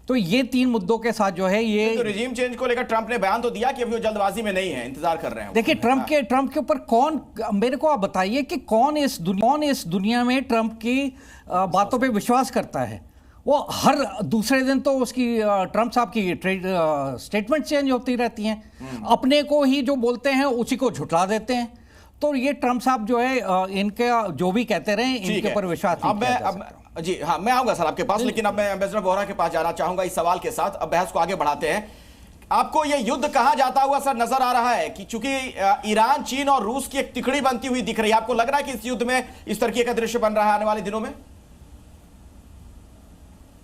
तो ये 3 मुद्दों के साथ जो है ये तो रजीम चेंज को लेकर ट्रंप ने बयान तो दिया कि अभी वो जल्दबाजी में नहीं है, इंतजार कर रहे हैं। देखिए, ट्रंप के ऊपर कौन, मेरे को आप बताइए कि कौन इस दुनिया में ट्रंप की बातों पे विश्वास करता है। वो हर दूसरे दिन तो उसकी ट्रंप साहब की स्टेटमेंट चेंज होती रहती हैं, अपने को ही जो बोलते हैं उसी को झुठला देते हैं। तो ये ट्रंप साहब जो है इनके जो भी कहते रहे इनके ऊपर विश्वास नहीं किया जा सकता। जी हाँ, मैं आऊंगा सर आपके पास, लेकिन अब मैं एम्बेसडर बोहरा के पास जाना चाहूंगा इस सवाल के साथ। अब बहस को आगे बढ़ाते हैं। आपको ये युद्ध कहां जाता हुआ सर नजर आ रहा है कि चूंकि ईरान, चीन और रूस की एक तिकड़ी बनती हुई दिख रही है, आपको लग रहा है कि इस युद्ध में इस तरीके का दृश्य बन रहा है आने वाले दिनों में?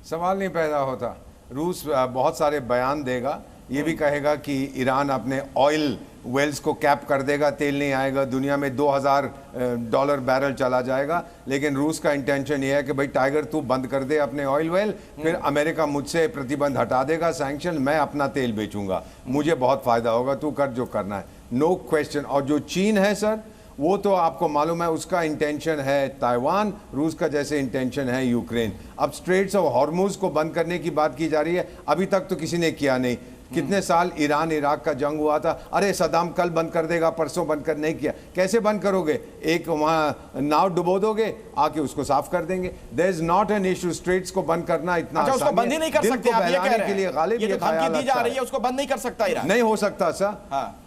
सवाल नहीं पैदा होता। रूस बहुत सारे बयान देगा, ये भी कहेगा कि ईरान अपने ऑयल वेल्स को कैप कर देगा, तेल नहीं आएगा, दुनिया में $2000 बैरल चला जाएगा। लेकिन रूस का इंटेंशन ये है कि भाई टाइगर तू बंद कर दे अपने ऑयल वेल, फिर अमेरिका मुझसे प्रतिबंध हटा देगा, सैंक्शन, मैं अपना तेल बेचूंगा, मुझे बहुत फायदा होगा, तू कर जो करना है, नो क्वेश्चन। और जो चीन है सर, वो तो आपको मालूम है उसका इंटेंशन है ताइवान, रूस का जैसे इंटेंशन है यूक्रेन। अब स्ट्रेट्स ऑफ हॉर्मुज को बंद करने की बात की जा रही है, अभी तक तो किसी ने किया नहीं। कितने साल ईरान इराक का जंग हुआ था, अरे सदाम कल बंद कर देगा, परसों बंद कर, नहीं किया। कैसे बंद करोगे? एक वहां नाव डुबो दोगे, आके उसको साफ कर देंगे। There is not an issue straits को बंद करना इतना आसान है। उसको बंद ही नहीं कर सकते आप, ये कह रहे हैं। के लिए गालिब ये धमकी दी जा रही है, उसको बंद नहीं कर सकता ईरान। नहीं हो सकता सर। हाँ,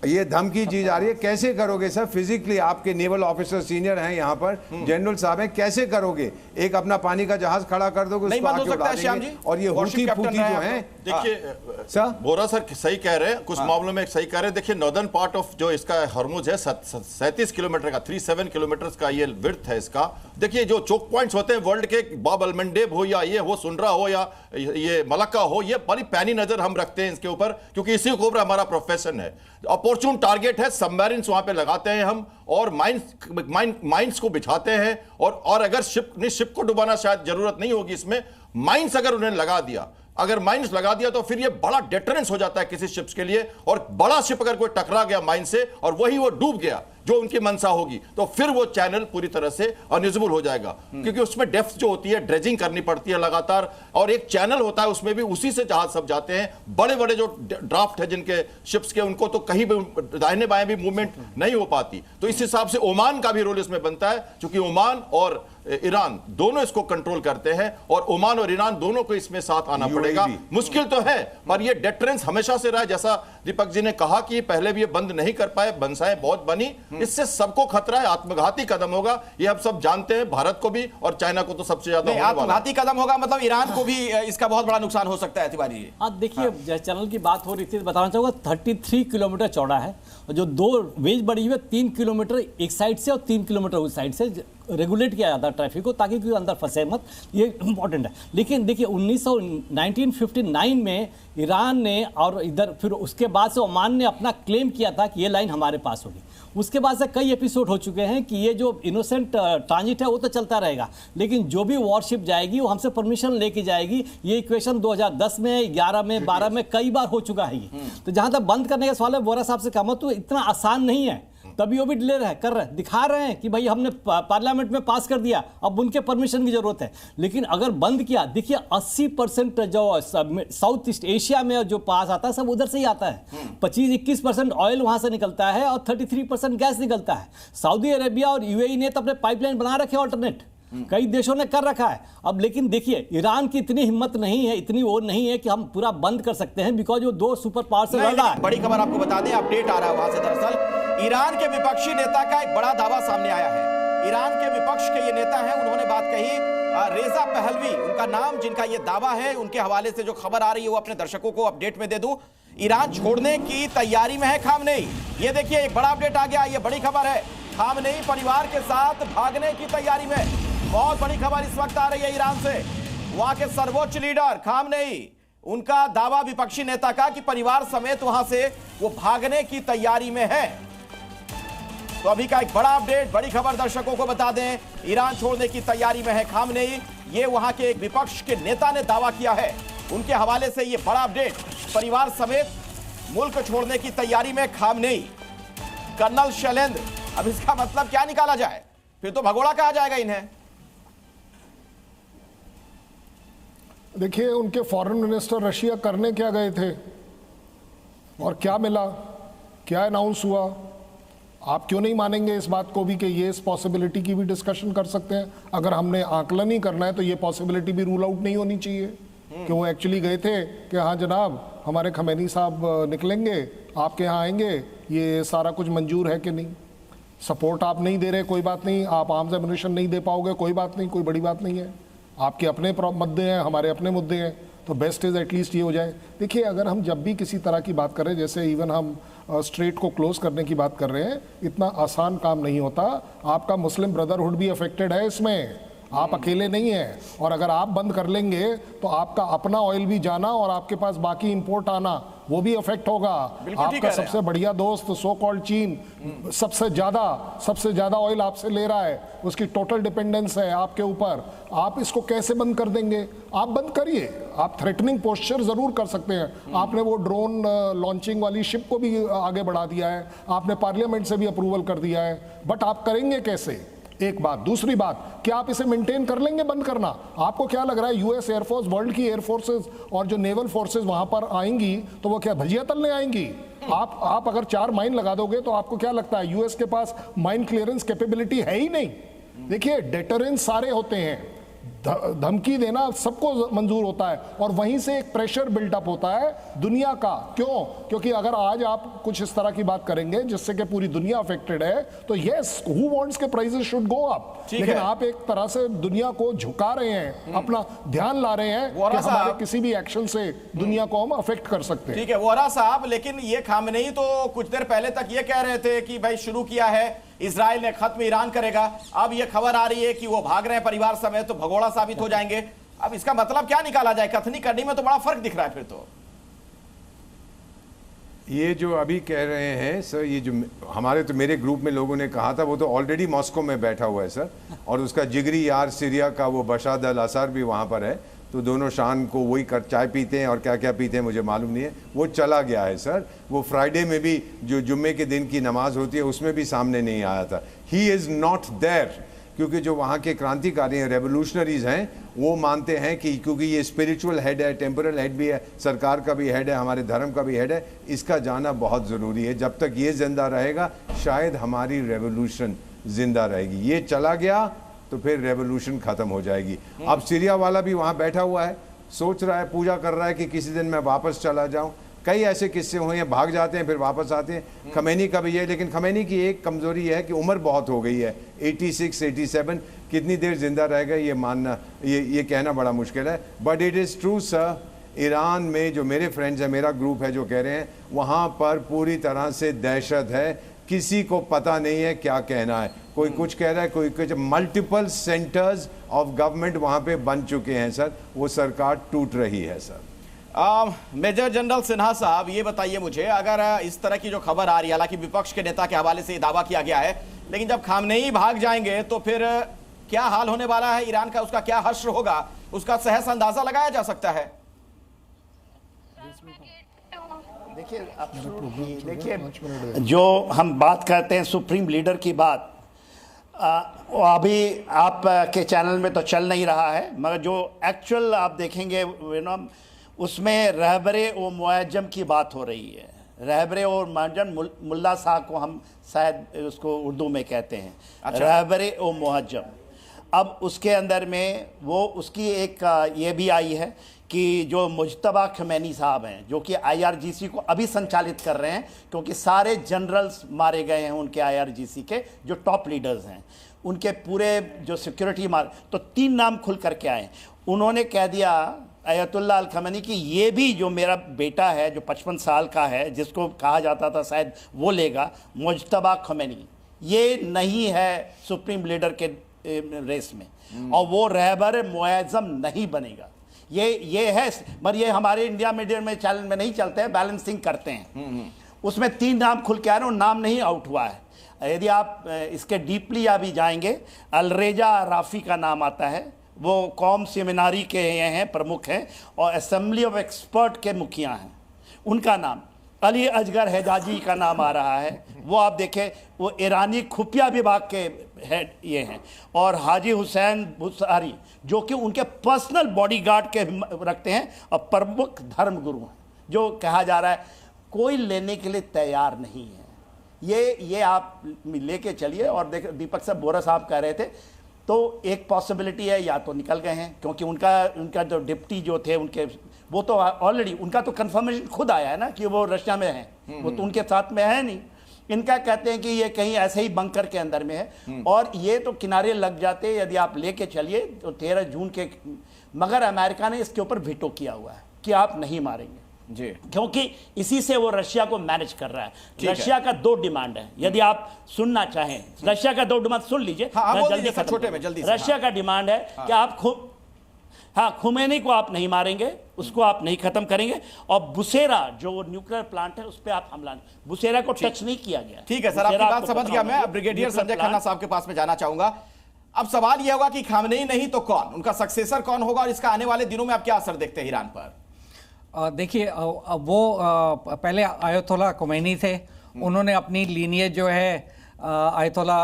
ये धमकी दी जा रही है, कैसे करोगे सर? फिजिकली आपके नेवल ऑफिसर सीनियर हैं यहाँ पर, जनरल साहब हैं, कैसे करोगे? एक अपना पानी का जहाज खड़ा कर दोगे, उसको आके उड़ा देंगे। और ये हुती फूती जो हैं, देखिए सर बोरा सर सही कह रहे हैं, कुछ मामलों में सही कह रहे हैं। देखिए नॉर्दर्न पार्ट ऑफ जो इसका हॉर्मुज है 37 किलोमीटर का, 37 किलोमीटर का ये विड्थ है इसका। देखिए जो चोक पॉइंट्स होते हैं वर्ल्ड के, बाब अलमंडेब हो या ये हो, सुनरा हो या ये मलक्का हो, ये बड़ी पैनी नजर हम रखते हैं इसके ऊपर, क्योंकि इसी के ऊपर हमारा प्रोफेशन है। अपॉर्चुन टारगेट है, सबमरीन्स वहां पे लगाते हैं हम, और माइंस को बिछाते हैं। और अगर शिप को डुबाना शायद जरूरत नहीं होगी इसमें, माइंस अगर उन्हें लगा दिया, अगर माइंस लगा दिया तो फिर ये बड़ा डेटरेंस हो जाता है किसी शिप्स के लिए। और बड़ा शिप अगर कोई टकरा गया माइन से और वही वो डूब गया जो उनकी मनसा होगी, तो फिर वो चैनल पूरी तरह से अनयूजेबल हो जाएगा, क्योंकि उसमें डेप्थ जो होती है, ड्रेजिंग करनी पड़ती है लगातार, और एक चैनल होता है उसमें भी उसी से जहाज सब जाते हैं। बड़े बड़े जो ड्राफ्ट है जिनके शिप्स के, उनको तो कहीं भी दाहिने बाएं भी मूवमेंट नहीं हो पाती। तो इस हिसाब से ओमान का भी रोल इसमें बनता है, क्योंकि ओमान और ईरान दोनों इसको कंट्रोल करते हैं, और ओमान और ईरान दोनों को इसमें साथ आना पड़ेगा। मुश्किल तो है, पर ये डेटरेंस हमेशा से रहा है। जैसा दीपक जी ने कहा कि पहले भी ये बंद नहीं कर पाए, बंसाएं बहुत बनी, इससे सबको खतरा है, आत्मघाती कदम होगा, ये हम सब जानते हैं, भारत को भी और चाइना को तो सबसे ज्यादा होने वाला है। आत्मघाती कदम होगा मतलब ईरान को भी इसका बहुत बड़ा नुकसान हो सकता है। तिवारी जी आप देखिए, चैनल की बात हो रही थी, बताना चाहूंगा 33 किलोमीटर चौड़ा है, और जो 2 वेज बड़ी हुई 3 किलोमीटर एक साइड से और 3 किलोमीटर उस साइड से रेगुलेट किया जाता है ट्रैफिक को, ताकि कोई अंदर फंसे मत, ये इंपॉर्टेंट है। लेकिन देखिए 1959 में ईरान ने, और इधर फिर उसके बाद से ओमान ने अपना क्लेम किया था कि ये लाइन हमारे पास होगी। उसके बाद से कई एपिसोड हो चुके हैं कि ये जो इनोसेंट ट्रांजिट है वो तो चलता रहेगा, लेकिन जो भी वॉरशिप जाएगी वो हमसे परमिशन लेके जाएगी। ये इक्वेशन 2010 में, 11 में, 12 में कई बार हो चुका है ये। तो जहां तक बंद करने का सवाल है, बोरा साहब से कहा तो इतना आसान नहीं है, तभी वो भी डिले कर रहे हैं, दिखा रहे हैं कि भाई हमने पार्लियामेंट में पास कर दिया, अब उनके परमिशन की जरूरत है। लेकिन अगर बंद किया, देखिए 80% जो साउथ ईस्ट एशिया में जो पास आता है सब उधर से ही आता है। 25-21% ऑयल वहां से निकलता है और 33% गैस निकलता है। सऊदी अरेबिया और यूएई ने तो अपने पाइपलाइन बना रखे ऑल्टरनेट, कई देशों ने कर रखा है। अब लेकिन देखिए ईरान की इतनी हिम्मत नहीं है, इतनी वो नहीं है कि हम पूरा बंद कर सकते हैं, बिकॉज वो 2 सुपर पावर से लड़ रहा है। बड़ी खबर आपको बता दें, अपडेट आ रहा है वहां से। दरअसल ईरान के विपक्षी नेता का एक बड़ा दावा सामने आया है। ईरान के विपक्ष के ये नेता हैं, उन्होंने बात कही, रेजा पहलवी उनका नाम, जिनका ये दावा है, उनके हवाले से जो खबर आ रही है वो अपने दर्शकों को अपडेट में दे दूं। ईरान छोड़ने की तैयारी में है खामनेई। ये देखिए एक बड़ा अपडेट आ गया, ये बड़ी खबर है। खामनेई परिवार के साथ भागने की तैयारी में। बहुत बड़ी खबर इस वक्त आ रही है ईरान से। वहां के सर्वोच्च लीडर खामनेई, उनका दावा विपक्षी नेता का कि परिवार समेत वहां से वो भागने की तैयारी में है। तो अभी का एक बड़ा अपडेट, बड़ी खबर दर्शकों को बता दें, ईरान छोड़ने की तैयारी में है खामनेई। ये वहां के एक विपक्ष के नेता ने दावा किया है, उनके हवाले से ये बड़ा अपडेट। परिवार समेत मुल्क छोड़ने की तैयारी में खामनेई, कर्नल शैलेंद्र। अब इसका मतलब क्या निकाला जाए? फिर तो भगोड़ा कहा जाएगा इन्हें। देखिए, उनके फॉरेन मिनिस्टर रशिया करने क्या गए थे और क्या मिला, क्या अनाउंस हुआ? आप क्यों नहीं मानेंगे इस बात को भी कि ये इस पॉसिबिलिटी की भी डिस्कशन कर सकते हैं? अगर हमने आकलन ही करना है तो ये पॉसिबिलिटी भी रूल आउट नहीं होनी चाहिए कि वो एक्चुअली गए थे कि हाँ जनाब हमारे खमैनी साहब निकलेंगे, आपके यहाँ आएंगे, ये सारा कुछ मंजूर है कि नहीं? सपोर्ट आप नहीं दे रहे, कोई बात नहीं, आप आर्म्स एमुनिशन नहीं दे पाओगे, कोई बात नहीं, कोई बड़ी बात नहीं है। आपके अपने मुद्दे हैं, हमारे अपने मुद्दे हैं, तो बेस्ट इज़ एटलीस्ट ये हो जाए। देखिए, अगर हम जब भी किसी तरह की बात करें, जैसे इवन हम स्ट्रेट को क्लोज करने की बात कर रहे हैं, इतना आसान काम नहीं होता। आपका मुस्लिम ब्रदरहुड भी अफेक्टेड है इसमें, आप अकेले नहीं हैं। और अगर आप बंद कर लेंगे तो आपका अपना ऑयल भी जाना और आपके पास बाकी इंपोर्ट आना वो भी अफेक्ट होगा। आपका सबसे बढ़िया दोस्त सो कॉल्ड चीन सबसे ज्यादा ऑयल आपसे ले रहा है, उसकी टोटल डिपेंडेंस है आपके ऊपर। आप इसको कैसे बंद कर देंगे? आप बंद करिए, आप थ्रेटनिंग पोस्चर जरूर कर सकते हैं। आपने वो ड्रोन लॉन्चिंग वाली शिप को भी आगे बढ़ा दिया है, आपने पार्लियामेंट से भी अप्रूवल कर दिया है, बट आप करेंगे कैसे? एक बात। दूसरी बात, क्या आप इसे मेंटेन कर लेंगे बंद करना? आपको क्या लग रहा है यूएस एयरफोर्स, वर्ल्ड की एयरफोर्सेस और जो नेवल फोर्सेस वहां पर आएंगी तो वो क्या भजिया तलने आएंगी? आप अगर 4 माइन लगा दोगे तो आपको क्या लगता है यूएस के पास माइन क्लियरेंस कैपेबिलिटी है ही नहीं? देखिए, डेटरेंस सारे होते हैं, धमकी देना सबको मंजूर होता है और वहीं से एक प्रेशर बिल्टअप होता है दुनिया का। क्यों? क्योंकि अगर आज आप कुछ इस तरह की बात करेंगे जिससे कि पूरी दुनिया अफेक्टेड है, तो यस, हु वांट्स के प्राइसेस शुड गो अप, लेकिन आप एक तरह से दुनिया को झुका रहे हैं, अपना ध्यान ला रहे हैं कि हमारे किसी भी एक्शन से दुनिया को हम अफेक्ट कर सकते हैं। ठीक है वोहरा साहब, लेकिन ये खामनेई तो कुछ देर पहले तक ये कह रहे थे कि भाई शुरू किया है इजराइल ने, खत्म ईरान करेगा। अब ये खबर आ रही है कि वो भाग रहे हैं परिवार समेत, तो भगोड़ा साबित हो जाएंगे। अब इसका मतलब क्या निकाला जाए? कथनी करनी में तो बड़ा फर्क दिख रहा है फिर तो। ये जो अभी कह रहे हैं सर, ये जो हमारे तो मेरे ग्रुप में लोगों ने कहा था, वो तो ऑलरेडी मॉस्को में बैठा हुआ है सर, और उसका जिगरी यार सीरिया का वो बशार अल असद भी वहाँ पर है, तो दोनों शाम को वही कर चाय पीते हैं और क्या क्या पीते हैं मुझे मालूम नहीं है। वो चला गया है सर, वो फ्राइडे में भी जो जुम्मे के दिन की नमाज होती है उसमें भी सामने नहीं आया था। ही इज़ नॉट देयर, क्योंकि जो वहाँ के क्रांतिकारी हैं, रेवोल्यूशनरीज हैं, वो मानते हैं कि क्योंकि ये स्पिरिचुअल हेड है, टेम्पोरल हेड भी है, सरकार का भी हेड है, हमारे धर्म का भी हेड है, इसका जाना बहुत ज़रूरी है। जब तक ये जिंदा रहेगा शायद हमारी रेवोल्यूशन जिंदा रहेगी। ये चला गया तो फिर रेवोल्यूशन ख़त्म हो जाएगी। अब सीरिया वाला भी वहाँ बैठा हुआ है, सोच रहा है, पूजा कर रहा है कि किसी दिन मैं वापस चला जाऊँ। कई ऐसे किस्से हुए हैं, भाग जाते हैं फिर वापस आते हैं। खमैनी का भी है, लेकिन खमैनी की एक कमज़ोरी है कि उम्र बहुत हो गई है, 86, 87, कितनी देर जिंदा रहेगा ये मानना, ये कहना बड़ा मुश्किल है। But it is true sir, Iran में जो मेरे फ्रेंड्स हैं, मेरा ग्रुप है जो कह रहे हैं, वहाँ पर पूरी तरह से दहशत है, किसी को पता नहीं है क्या कहना है। कोई कुछ कह रहा है, कोई कुछ। मल्टीपल सेंटर्स ऑफ गवर्नमेंट वहाँ पे बन चुके हैं सर, वो सरकार टूट रही है सर। मेजर जनरल सिन्हा साहब, ये बताइए मुझे, अगर इस तरह की जो खबर आ रही है, हालांकि विपक्ष के नेता के हवाले से ये दावा किया गया है, लेकिन जब खामनेई भाग जाएंगे तो फिर क्या हाल होने वाला है ईरान का? उसका क्या हश्र होगा? उसका सहज अंदाजा लगाया जा सकता है? देखिए, जो हम बात करते हैं सुप्रीम लीडर की बात, वो अभी आप के चैनल में तो चल नहीं रहा है, मगर जो एक्चुअल आप देखेंगे उसमें रहबरे ओ मुअज्जम की बात हो रही है। रहबरे और मुअज्जम, मुल्ला साहब को हम शायद उसको उर्दू में कहते हैं। अच्छा। रहबरे ओ मुअज्जम। अब उसके अंदर में वो उसकी एक ये भी आई है कि जो मुज्तबा खमैनी साहब हैं, जो कि IRGC को अभी संचालित कर रहे हैं, क्योंकि सारे जनरल्स मारे गए हैं उनके IRGC के जो टॉप लीडर्स हैं, उनके पूरे जो सिक्योरिटी तो 3 नाम खुल करके आए। उन्होंने कह दिया अयतुल्लाह अल खमैनी कि ये भी जो मेरा बेटा है जो 55 साल का है, जिसको कहा जाता था शायद वो लेगा, मुज्तबा खमैनी, ये नहीं है सुप्रीम लीडर के रेस में, और वो रहबर मुआज़म नहीं बनेगा। ये है, पर ये हमारे इंडिया मीडिया में चैनल में नहीं चलते हैं, बैलेंसिंग करते हैं। उसमें 3 नाम खुल के आ रहे हैं, नाम नहीं आउट हुआ है। यदि आप इसके डीपली अभी जाएंगे, अलरेजा राफी का नाम आता है, वो कौम सेमिनारी के ये हैं, प्रमुख हैं, और असेंबली ऑफ एक्सपर्ट के मुखिया हैं, उनका नाम। अली असगर हेजाजी का नाम आ रहा है, वो आप देखें, वो ईरानी खुफिया विभाग के हेड ये हैं, और हाजी हुसैन बुसारी जो कि उनके पर्सनल बॉडीगार्ड के रखते हैं और प्रमुख धर्मगुरु हैं, जो कहा जा रहा है कोई लेने के लिए तैयार नहीं है। ये आप लेके चलिए। और देख, दीपक साहब, बोरा साहब कह रहे थे, तो एक पॉसिबिलिटी है, या तो निकल गए हैं, क्योंकि उनका जो डिप्टी जो थे उनके, वो तो ऑलरेडी उनका तो कंफर्मेशन खुद आया है ना कि वो रशिया में हैं, वो तो उनके साथ में है नहीं। इनका कहते हैं कि ये कहीं ऐसे ही बंकर के अंदर में है, और ये तो किनारे लग जाते यदि आप लेके चलिए तो 13 जून के। मगर अमेरिका ने इसके ऊपर वीटो किया हुआ है कि आप नहीं मारेंगे जी, क्योंकि इसी से वो रशिया को मैनेज कर रहा है। रशिया का 2 डिमांड है, यदि आप सुनना चाहें रशिया का 2 डिमांड सुन लीजिए। जल्दी से। रशिया का डिमांड है कि आप खुमैनी को आप नहीं मारेंगे, उसको आप नहीं खत्म करेंगे, और बुसेरा जो न्यूक्लियर प्लांट है उस पर आप हमला, बुसेरा को टच नहीं किया गया। ठीक है सर, आपकी बात समझ गया मैं। ब्रिगेडियर संजय खन्ना साहब के पास में जाना चाहूंगा। अब सवाल यह होगा कि खामनेई नहीं तो कौन, उनका सक्सेसर कौन होगा, और इसका आने वाले दिनों में आप क्या असर देखते हैं ईरान पर? देखिए, वो पहले आयतोला खोमेनी थे, उन्होंने अपनी लीनियज जो है आयतोला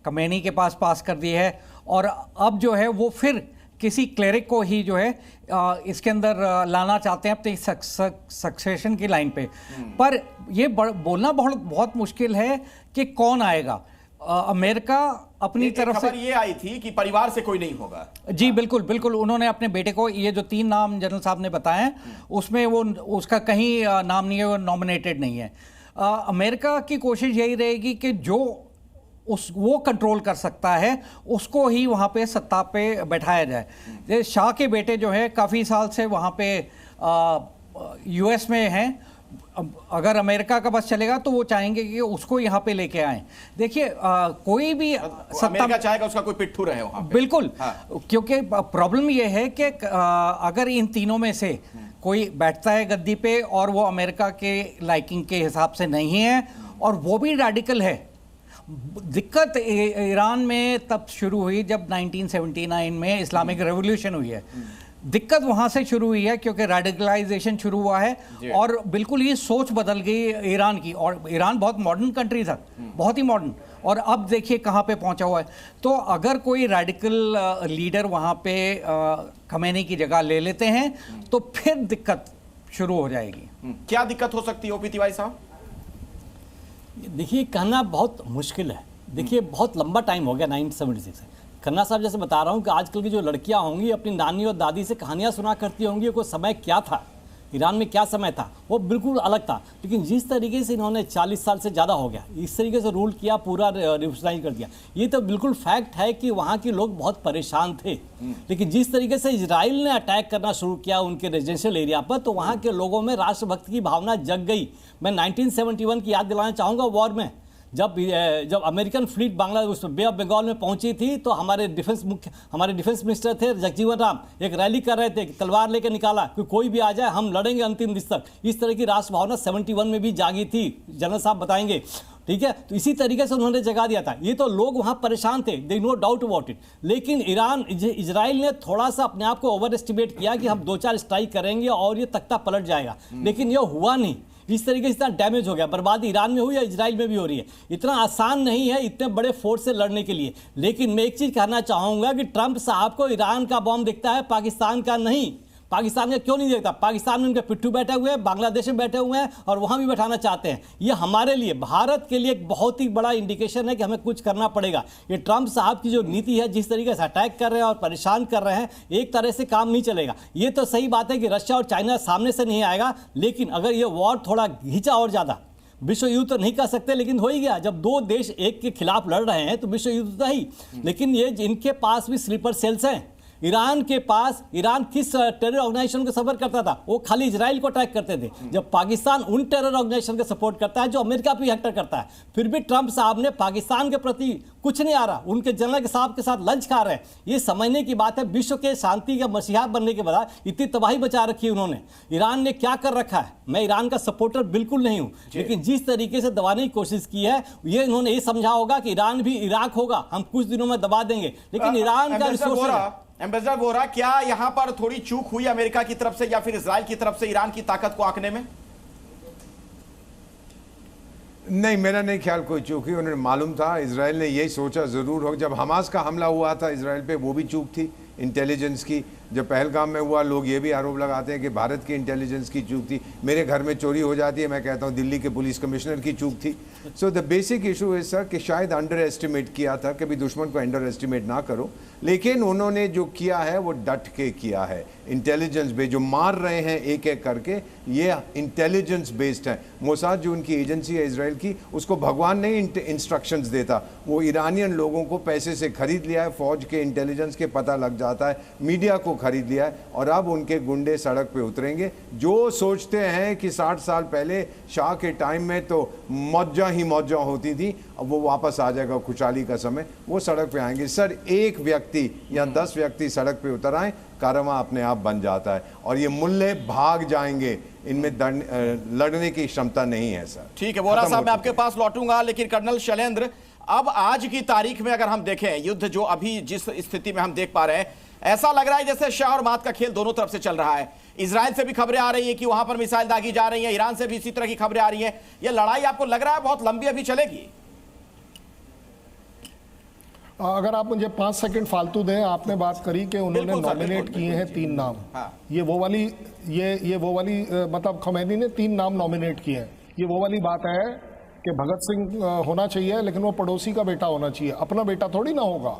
खोमेनी के पास कर दी है, और अब जो है वो फिर किसी क्लेरिक को ही जो है इसके अंदर लाना चाहते हैं अपनी सक्सेशन की लाइन पे। पर ये बोलना बहुत मुश्किल है कि कौन आएगा। अमेरिका अपनी तरफ से ये आई थी कि परिवार से कोई नहीं होगा। जी बिल्कुल बिल्कुल, उन्होंने अपने बेटे को, ये जो 3 नाम जनरल साहब ने बताए हैं उसमें वो उसका कहीं नाम नहीं है, वो नॉमिनेटेड नहीं है। अमेरिका की कोशिश यही रहेगी कि जो वो कंट्रोल कर सकता है उसको ही वहाँ पे सत्ता पे बैठाया जाए। शाह के बेटे जो है काफ़ी साल से वहाँ पे यूएस में हैं, अगर अमेरिका का बस चलेगा तो वो चाहेंगे कि उसको यहाँ पे लेके आए। देखिए, कोई भी अमेरिका चाहेगा उसका कोई पिट्ठू रहे वहाँ पे। बिल्कुल, क्योंकि प्रॉब्लम ये है कि अगर इन तीनों में से कोई बैठता है गद्दी पे और वो अमेरिका के लाइकिंग के हिसाब से नहीं है और वो भी रेडिकल है। दिक्कत ईरान में तब शुरू हुई जब 1979 में इस्लामिक रेवोल्यूशन हुई है। दिक्कत वहाँ से शुरू हुई है क्योंकि रेडिकलाइजेशन शुरू हुआ है और बिल्कुल ही सोच बदल गई ईरान की। और ईरान बहुत मॉडर्न कंट्री था, बहुत ही मॉडर्न, और अब देखिए कहाँ पे पहुँचा हुआ है। तो अगर कोई रेडिकल लीडर वहाँ पे खमेनी की जगह ले लेते हैं तो फिर दिक्कत शुरू हो जाएगी। क्या दिक्कत हो सकती है ओपी तिवारी साहब? देखिए, कहना बहुत मुश्किल है। देखिए, बहुत लंबा टाइम हो गया 1976 से। खन्ना साहब जैसे बता रहा हूँ कि आजकल की जो लड़कियाँ होंगी अपनी नानी और दादी से कहानियाँ सुना करती होंगी, कोई समय क्या था ईरान में, क्या समय था, वो बिल्कुल अलग था। लेकिन जिस तरीके से इन्होंने 40 साल से ज़्यादा हो गया इस तरीके से रूल किया, पूरा रिवोल्यूशनाइज कर दिया, ये तो बिल्कुल फैक्ट है कि वहाँ के लोग बहुत परेशान थे। लेकिन जिस तरीके से इजराइल ने अटैक करना शुरू किया उनके रेजिडेंशियल एरिया पर, तो वहाँ के लोगों में राष्ट्रभक्ति की भावना जग गई। मैं 1971 की याद दिलाना चाहूँगा, वॉर में जब American fleet Bangladesh Bay of Bengal में पहुंची थी तो हमारे डिफेंस मिनिस्टर थे जगजीवन राम, एक रैली कर रहे थे, तलवार लेकर निकाला कि कोई भी आ जाए हम लड़ेंगे अंतिम दिन तक। इस तरह की राष्ट्र भावना 71 में भी जागी थी, जनरल साहब बताएंगे। ठीक है, तो इसी तरीके से उन्होंने जगा दिया था। ये तो लोग वहाँ परेशान थे, they know doubt about it. लेकिन इजराइल ने थोड़ा सा अपने आप को ओवर एस्टिमेट किया कि हम 2-4 स्ट्राइक करेंगे और ये तख्ता पलट जाएगा, लेकिन ये हुआ नहीं। इस तरीके से इतना डैमेज हो गया, बर्बादी ईरान में हुई या इजराइल में भी हो रही है। इतना आसान नहीं है इतने बड़े फोर्स से लड़ने के लिए। लेकिन मैं एक चीज़ कहना चाहूँगा कि ट्रंप साहब को ईरान का बॉम्ब दिखता है, पाकिस्तान का नहीं। पाकिस्तान का क्यों नहीं देखता? पाकिस्तान में उनके पिट्ठू बैठे हुए हैं, बांग्लादेश में बैठे हुए हैं और वहाँ भी बैठाना चाहते हैं। ये हमारे लिए, भारत के लिए एक बहुत ही बड़ा इंडिकेशन है कि हमें कुछ करना पड़ेगा। ये ट्रंप साहब की जो नीति है, जिस तरीके से अटैक कर रहे हैं और परेशान कर रहे हैं, एक तरह से काम नहीं चलेगा। ये तो सही बात है कि रशिया और चाइना सामने से नहीं आएगा, लेकिन अगर ये वॉर थोड़ा घिंचा और ज़्यादा, विश्व युद्ध तो नहीं कर सकते लेकिन हो ही गया। जब 2 देश एक के खिलाफ लड़ रहे हैं तो विश्व युद्ध तो ही। लेकिन ये इनके पास भी स्लीपर सेल्स हैं। ईरान के पास, ईरान किस टेरर ऑर्गेनाइजेशन को सपोर्ट करता था? वो खाली इजराइल को अटैक करते थे। जब पाकिस्तान उन टेरर ऑर्गेनाइजेशन को सपोर्ट करता है जो अमेरिका भी हेक्टर करता है, फिर भी ट्रंप साहब ने पाकिस्तान के प्रति कुछ नहीं आ रहा, उनके जनरल साहब के साथ लंच खा रहे हैं। ये समझने की बात है, विश्व के शांति का मसीहा बनने के बाद इतनी तबाही बचा रखी है उन्होंने। ईरान ने क्या कर रखा है, मैं ईरान का सपोर्टर बिल्कुल नहीं हूं, लेकिन जिस तरीके से दबाने की कोशिश की है, ये इन्होंने ये समझा होगा कि ईरान भी इराक होगा, हम कुछ दिनों में दबा देंगे। लेकिन ईरान का एम्बेसडर वोहरा, क्या यहां पर थोड़ी चूक हुई अमेरिका की तरफ से या फिर इजराइल की तरफ से ईरान की ताकत को आंकने में? नहीं, मेरा नहीं ख्याल कोई चूक हुई। उन्हें मालूम था, इजराइल ने यही सोचा ज़रूर हो। जब हमास का हमला हुआ था इजराइल पे, वो भी चूक थी इंटेलिजेंस की। जब पहलगाम में हुआ, लोग ये भी आरोप लगाते हैं कि भारत की इंटेलिजेंस की चूक थी। मेरे घर में चोरी हो जाती है, मैं कहता हूँ दिल्ली के पुलिस कमिश्नर की चूक थी। So the basic issue is sir कि शायद अंडर एस्टिमेट किया था, कभी दुश्मन को अंडर एस्टिमेट ना करो, लेकिन उन्होंने जो किया है वो डट के किया है। इंटेलिजेंस बेस्ड जो मार रहे हैं एक एक करके, ये इंटेलिजेंस बेस्ड है। मोसाद जो उनकी एजेंसी है इजराइल की, उसको भगवान नहीं इंस्ट्रक्शंस देता, वो ईरानियन लोगों को पैसे से खरीद लिया है, फौज के इंटेलिजेंस के पता लग जाता है, मीडिया को खरीद लिया है, और अब उनके गुंडे सड़क पे उतरेंगे। जो सोचते हैं कि 60 साल पहले शाह के टाइम में तो मौजा ही मौजा होती थी, अब वो वापस आ जाएगा खुशहाली का समय, वो सड़क पे आएंगे। सर, एक व्यक्ति या 10 व्यक्ति सड़क पे उतर आए, कारवां अपने आप बन जाता है, और ये मुल्ले भाग जाएंगे। इनमें लड़ने की क्षमता नहीं है सर। ठीक है वोहरा साहब, मैं आपके पास लौटूंगा, लेकिन कर्नल शैलेंद्र, अब आज की तारीख में अगर हम देखें युद्ध जो अभी जिस स्थिति में हम देख पा रहे हैं, ऐसा लग रहा है जैसे शाह और मात का खेल दोनों तरफ से चल रहा है। इजराइल से भी खबरें आ रही है कि वहां पर मिसाइल दागी जा रही है, ईरान से भी इसी तरह की खबरें आ रही हैं। यह लड़ाई आपको लग रहा है बहुत लंबी अभी चलेगी? अगर आप मुझे 5 सेकंड फालतू दें, आपने बात करी कि उन्होंने नॉमिनेट किए हैं 3 नाम। हाँ। ये वो वाली मतलब खमैनी ने 3 नाम नॉमिनेट किए हैं। ये वो वाली बात है कि भगत सिंह होना चाहिए, लेकिन वो पड़ोसी का बेटा होना चाहिए, अपना बेटा थोड़ी ना होगा।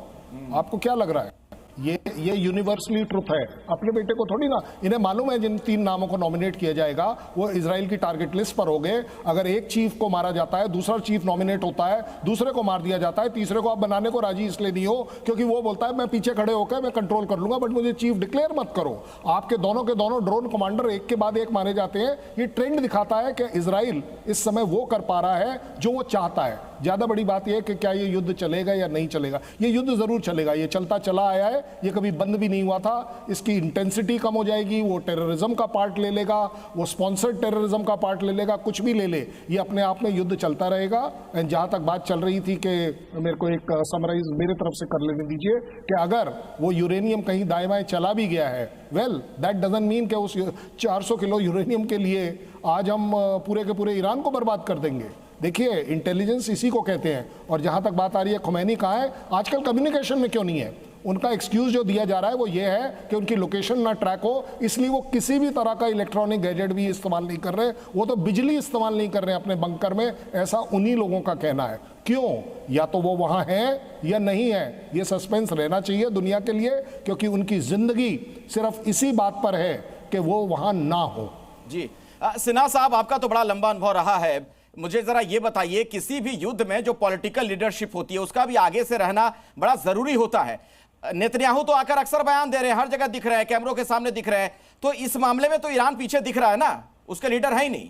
आपको क्या लग रहा है? ये यूनिवर्सली ट्रुथ है, अपने बेटे को थोड़ी ना। इन्हें मालूम है जिन 3 नामों को नॉमिनेट किया जाएगा वो इजराइल की टारगेट लिस्ट पर हो गए। अगर एक चीफ को मारा जाता है, दूसरा चीफ नॉमिनेट होता है, दूसरे को मार दिया जाता है, तीसरे को आप बनाने को राजी इसलिए नहीं हो क्योंकि वो बोलता है मैं पीछे खड़े होकर मैं कंट्रोल कर लूंगा, बट मुझे चीफ डिक्लेयर मत करो। आपके दोनों के दोनों ड्रोन कमांडर एक के बाद एक मारे जाते हैं। ये ट्रेंड दिखाता है कि इजराइल इस समय वो कर पा रहा है जो वो चाहता है। ज्यादा बड़ी बात यह है कि क्या ये युद्ध चलेगा या नहीं चलेगा। ये युद्ध जरूर चलेगा, ये चलता चला आया है, ये कभी बंद भी नहीं हुआ था। इसकी इंटेंसिटी कम हो जाएगी, वो टेररिज्म का पार्ट ले लेगा, वो स्पॉन्सर्ड टेररिज्म का पार्ट ले लेगा, कुछ भी ले ले, ये अपने आप में युद्ध चलता रहेगा। एंड जहां तक बात चल रही थी कि मेरे को एक समराइज मेरे तरफ से कर लेने दीजिए कि अगर वो यूरेनियम कहीं दाएं बाएं चला भी गया है, वेल दैट डजंट मीन कि उस 400 किलो यूरेनियम के लिए आज हम पूरे के पूरे ईरान को बर्बाद कर देंगे। देखिए, इंटेलिजेंस इसी को कहते हैं। और जहां तक बात आ रही है खुमैनी कहाँ है, आजकल कम्युनिकेशन में क्यों नहीं है? उनका एक्सक्यूज जो दिया जा रहा है वो ये है कि उनकी लोकेशन ना ट्रैक हो, इसलिए वो किसी भी तरह का इलेक्ट्रॉनिक गैजेट भी इस्तेमाल नहीं कर रहे। वो तो बिजली इस्तेमाल नहीं कर रहे अपने बंकर में, ऐसा उन्हीं लोगों का कहना है। क्यों? या तो वो वहां है या नहीं है। ये सस्पेंस रहना चाहिए दुनिया के लिए, क्योंकि उनकी जिंदगी सिर्फ इसी बात पर है कि वो वहां ना हो। जी सिन्हा साहब, आपका तो बड़ा लंबा अनुभव रहा है, मुझे जरा ये बताइए, किसी भी युद्ध में जो पॉलिटिकल लीडरशिप होती है उसका भी आगे से रहना बड़ा जरूरी होता है। नेतन्याहू तो आकर अक्सर बयान दे रहे हैं, हर जगह दिख रहे हैं, कैमरों के सामने दिख रहे हैं, तो इस मामले में तो ईरान पीछे दिख रहा है ना, उसके लीडर है ही नहीं।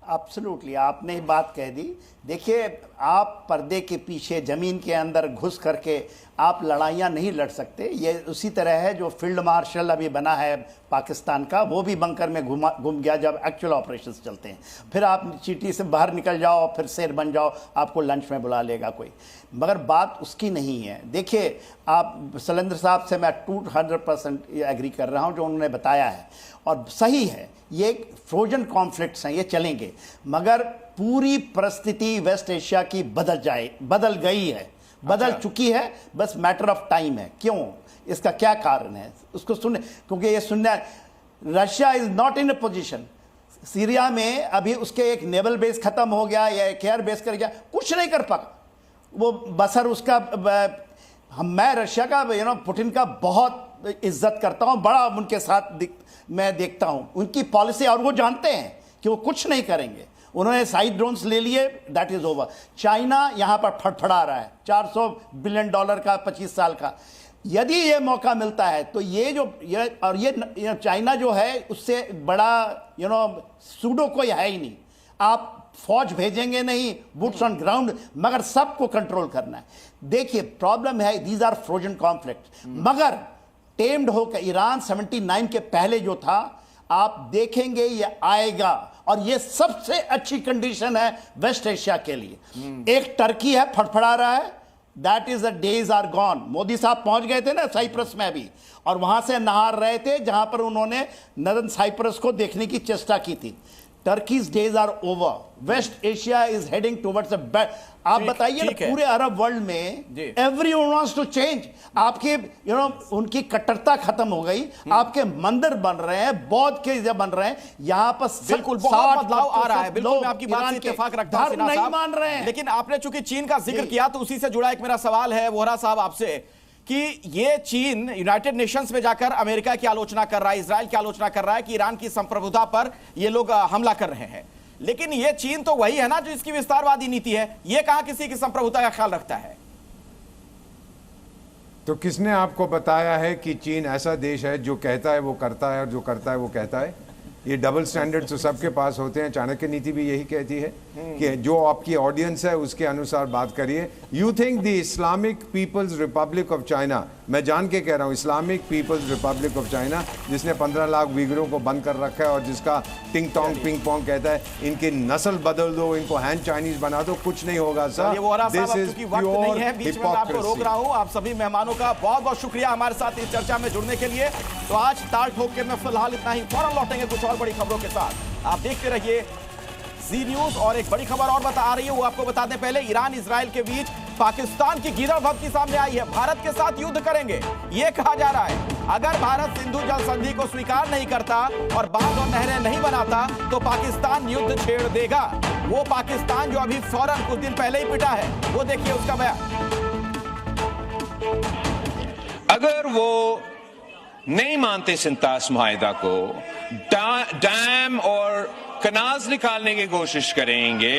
एब्सोल्युटली, आपने ही बात कह दी। देखिए, आप पर्दे के पीछे जमीन के अंदर घुस करके आप लड़ाइयाँ नहीं लड़ सकते। ये उसी तरह है जो फील्ड मार्शल अभी बना है पाकिस्तान का, वो भी बंकर में घुम गया जब एक्चुअल ऑपरेशंस चलते हैं। फिर आप चीटी से बाहर निकल जाओ, फिर शेर बन जाओ, आपको लंच में बुला लेगा कोई, मगर बात उसकी नहीं है। देखिए, आप शैलेंद्र साहब से मैं 200% एग्री कर रहा हूँ जो उन्होंने बताया है, और सही है। ये फ्रोजन कॉन्फ्लिक्ट्स हैं, ये चलेंगे, मगर पूरी परिस्थिति वेस्ट एशिया की बदल गई है, बदल चुकी है, बस मैटर ऑफ टाइम है। क्यों? इसका क्या कारण है उसको सुनने, क्योंकि ये सुनना, Russia is not in a position. Syria में अभी उसके एक नेवल बेस खत्म हो गया या एक एयर बेस कर गया, कुछ नहीं कर पाया वो, बसर उसका। मैं रशिया का पुतिन का बहुत इज्जत करता हूं, बड़ा उनके साथ मैं देखता हूं उनकी पॉलिसी, और वो जानते हैं कि वो कुछ नहीं करेंगे। उन्होंने साइड ड्रोन्स ले लिए, दैट इज ओवर। चाइना यहां पर फड़फड़ा रहा है, $400 बिलियन का 25 साल का। यदि ये मौका मिलता है तो ये चाइना जो है उससे बड़ा सूडो कोई है ही नहीं। आप फौज भेजेंगे नहीं, बूट्स ऑन ग्राउंड, मगर सबको कंट्रोल करना है। देखिए प्रॉब्लम है, दीज आर फ्रोजन कॉन्फ्लिक्ट, मगर टेम्ड होकर ईरान 79 के पहले जो था, आप देखेंगे ये आएगा, और ये सबसे अच्छी कंडीशन है वेस्ट एशिया के लिए। एक टर्की है, फड़फड़ा रहा है, that is the days are gone. Modi साहब पहुंच गए थे ना साइप्रस में अभी, और वहां से नहार रहे थे जहां पर उन्होंने नदन साइप्रस को देखने की चेष्टा की थी। Turkey's days are over, West Asia is heading towards a आप बताइए ना, पूरे अरब वर्ल्ड में एवरीवन वांट्स टू चेंज। आपके उनकी कट्टरता खत्म हो गई, आपके मंदिर बन रहे हैं, बौद्ध के बन रहे हैं, यहाँ पर बिल्कुल बहुत बदलाव आ रहा है। बिल्कुल मैं आपकी बात से इत्तेफाक रखता हूं, धर्म नहीं मान रहे हैं। लेकिन आपने चूंकि चीन का जिक्र किया तो उसी से जुड़ा एक मेरा सवाल है वोहरा साहब आपसे, कि ये चीन यूनाइटेड नेशंस में जाकर अमेरिका की आलोचना कर रहा है, इजराइल की आलोचना कर रहा है कि ईरान की संप्रभुता पर ये लोग हमला कर रहे हैं, लेकिन ये चीन तो वही है ना जो इसकी विस्तारवादी नीति है, ये कहां किसी की संप्रभुता का ख्याल रखता है? तो किसने आपको बताया है कि चीन ऐसा देश है जो कहता है वो करता है और जो करता है वो कहता है? ये डबल स्टैंडर्ड तो सबके पास होते हैं। चाणक्य नीति भी यही कहती है कि जो आपकी ऑडियंस है उसके अनुसार बात करिए। You think the Islamic People's Republic of China, मैं जान के कह रहा हूँ, Islamic People's Republic of China, जिसने 15 लाख उइगुरों को बंद कर रखा है और जिसका टिंग टोंग पिंग पोंग कहता है इनकी नस्ल बदल दो, इनको हैंड चाइनीज बना दो, कुछ नहीं होगा sir. This is pure hypocrisy. रोक रहा हूं आप सभी मेहमानों का बहुत बहुत शुक्रिया हमारे साथ इस चर्चा में जुड़ने के लिए। तो आज ताल ठोक के में फिलहाल इतना ही, फौरन लौटेंगे कुछ और बड़ी खबरों के साथ। आप देखते रहिए जी न्यूज। और एक बड़ी खबर और बता रही है, वो आपको बताते पहले, ईरान इजराइल के बीच पाकिस्तान की गिरफ्तारी सामने आई है। भारत के साथ युद्ध करेंगे ये कहा जा रहा है। अगर भारत सिंधु जल संधि को स्वीकार नहीं करता और बांध और नहरें नहीं बनाता तो पाकिस्तान युद्ध छेड़ देगा। वो पाकिस्तान जो अभी फौरन कुछ दिन पहले ही पिटा है, वो देखिए उसका बयान। अगर वो नहीं मानते सिंतास मुआहिदा को, डैम और कनाल्स निकालने की कोशिश करेंगे,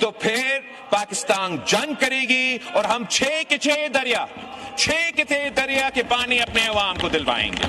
तो फिर पाकिस्तान जंग करेगी और हम 6 के 6 दरिया के पानी अपने अवाम को दिलवाएंगे।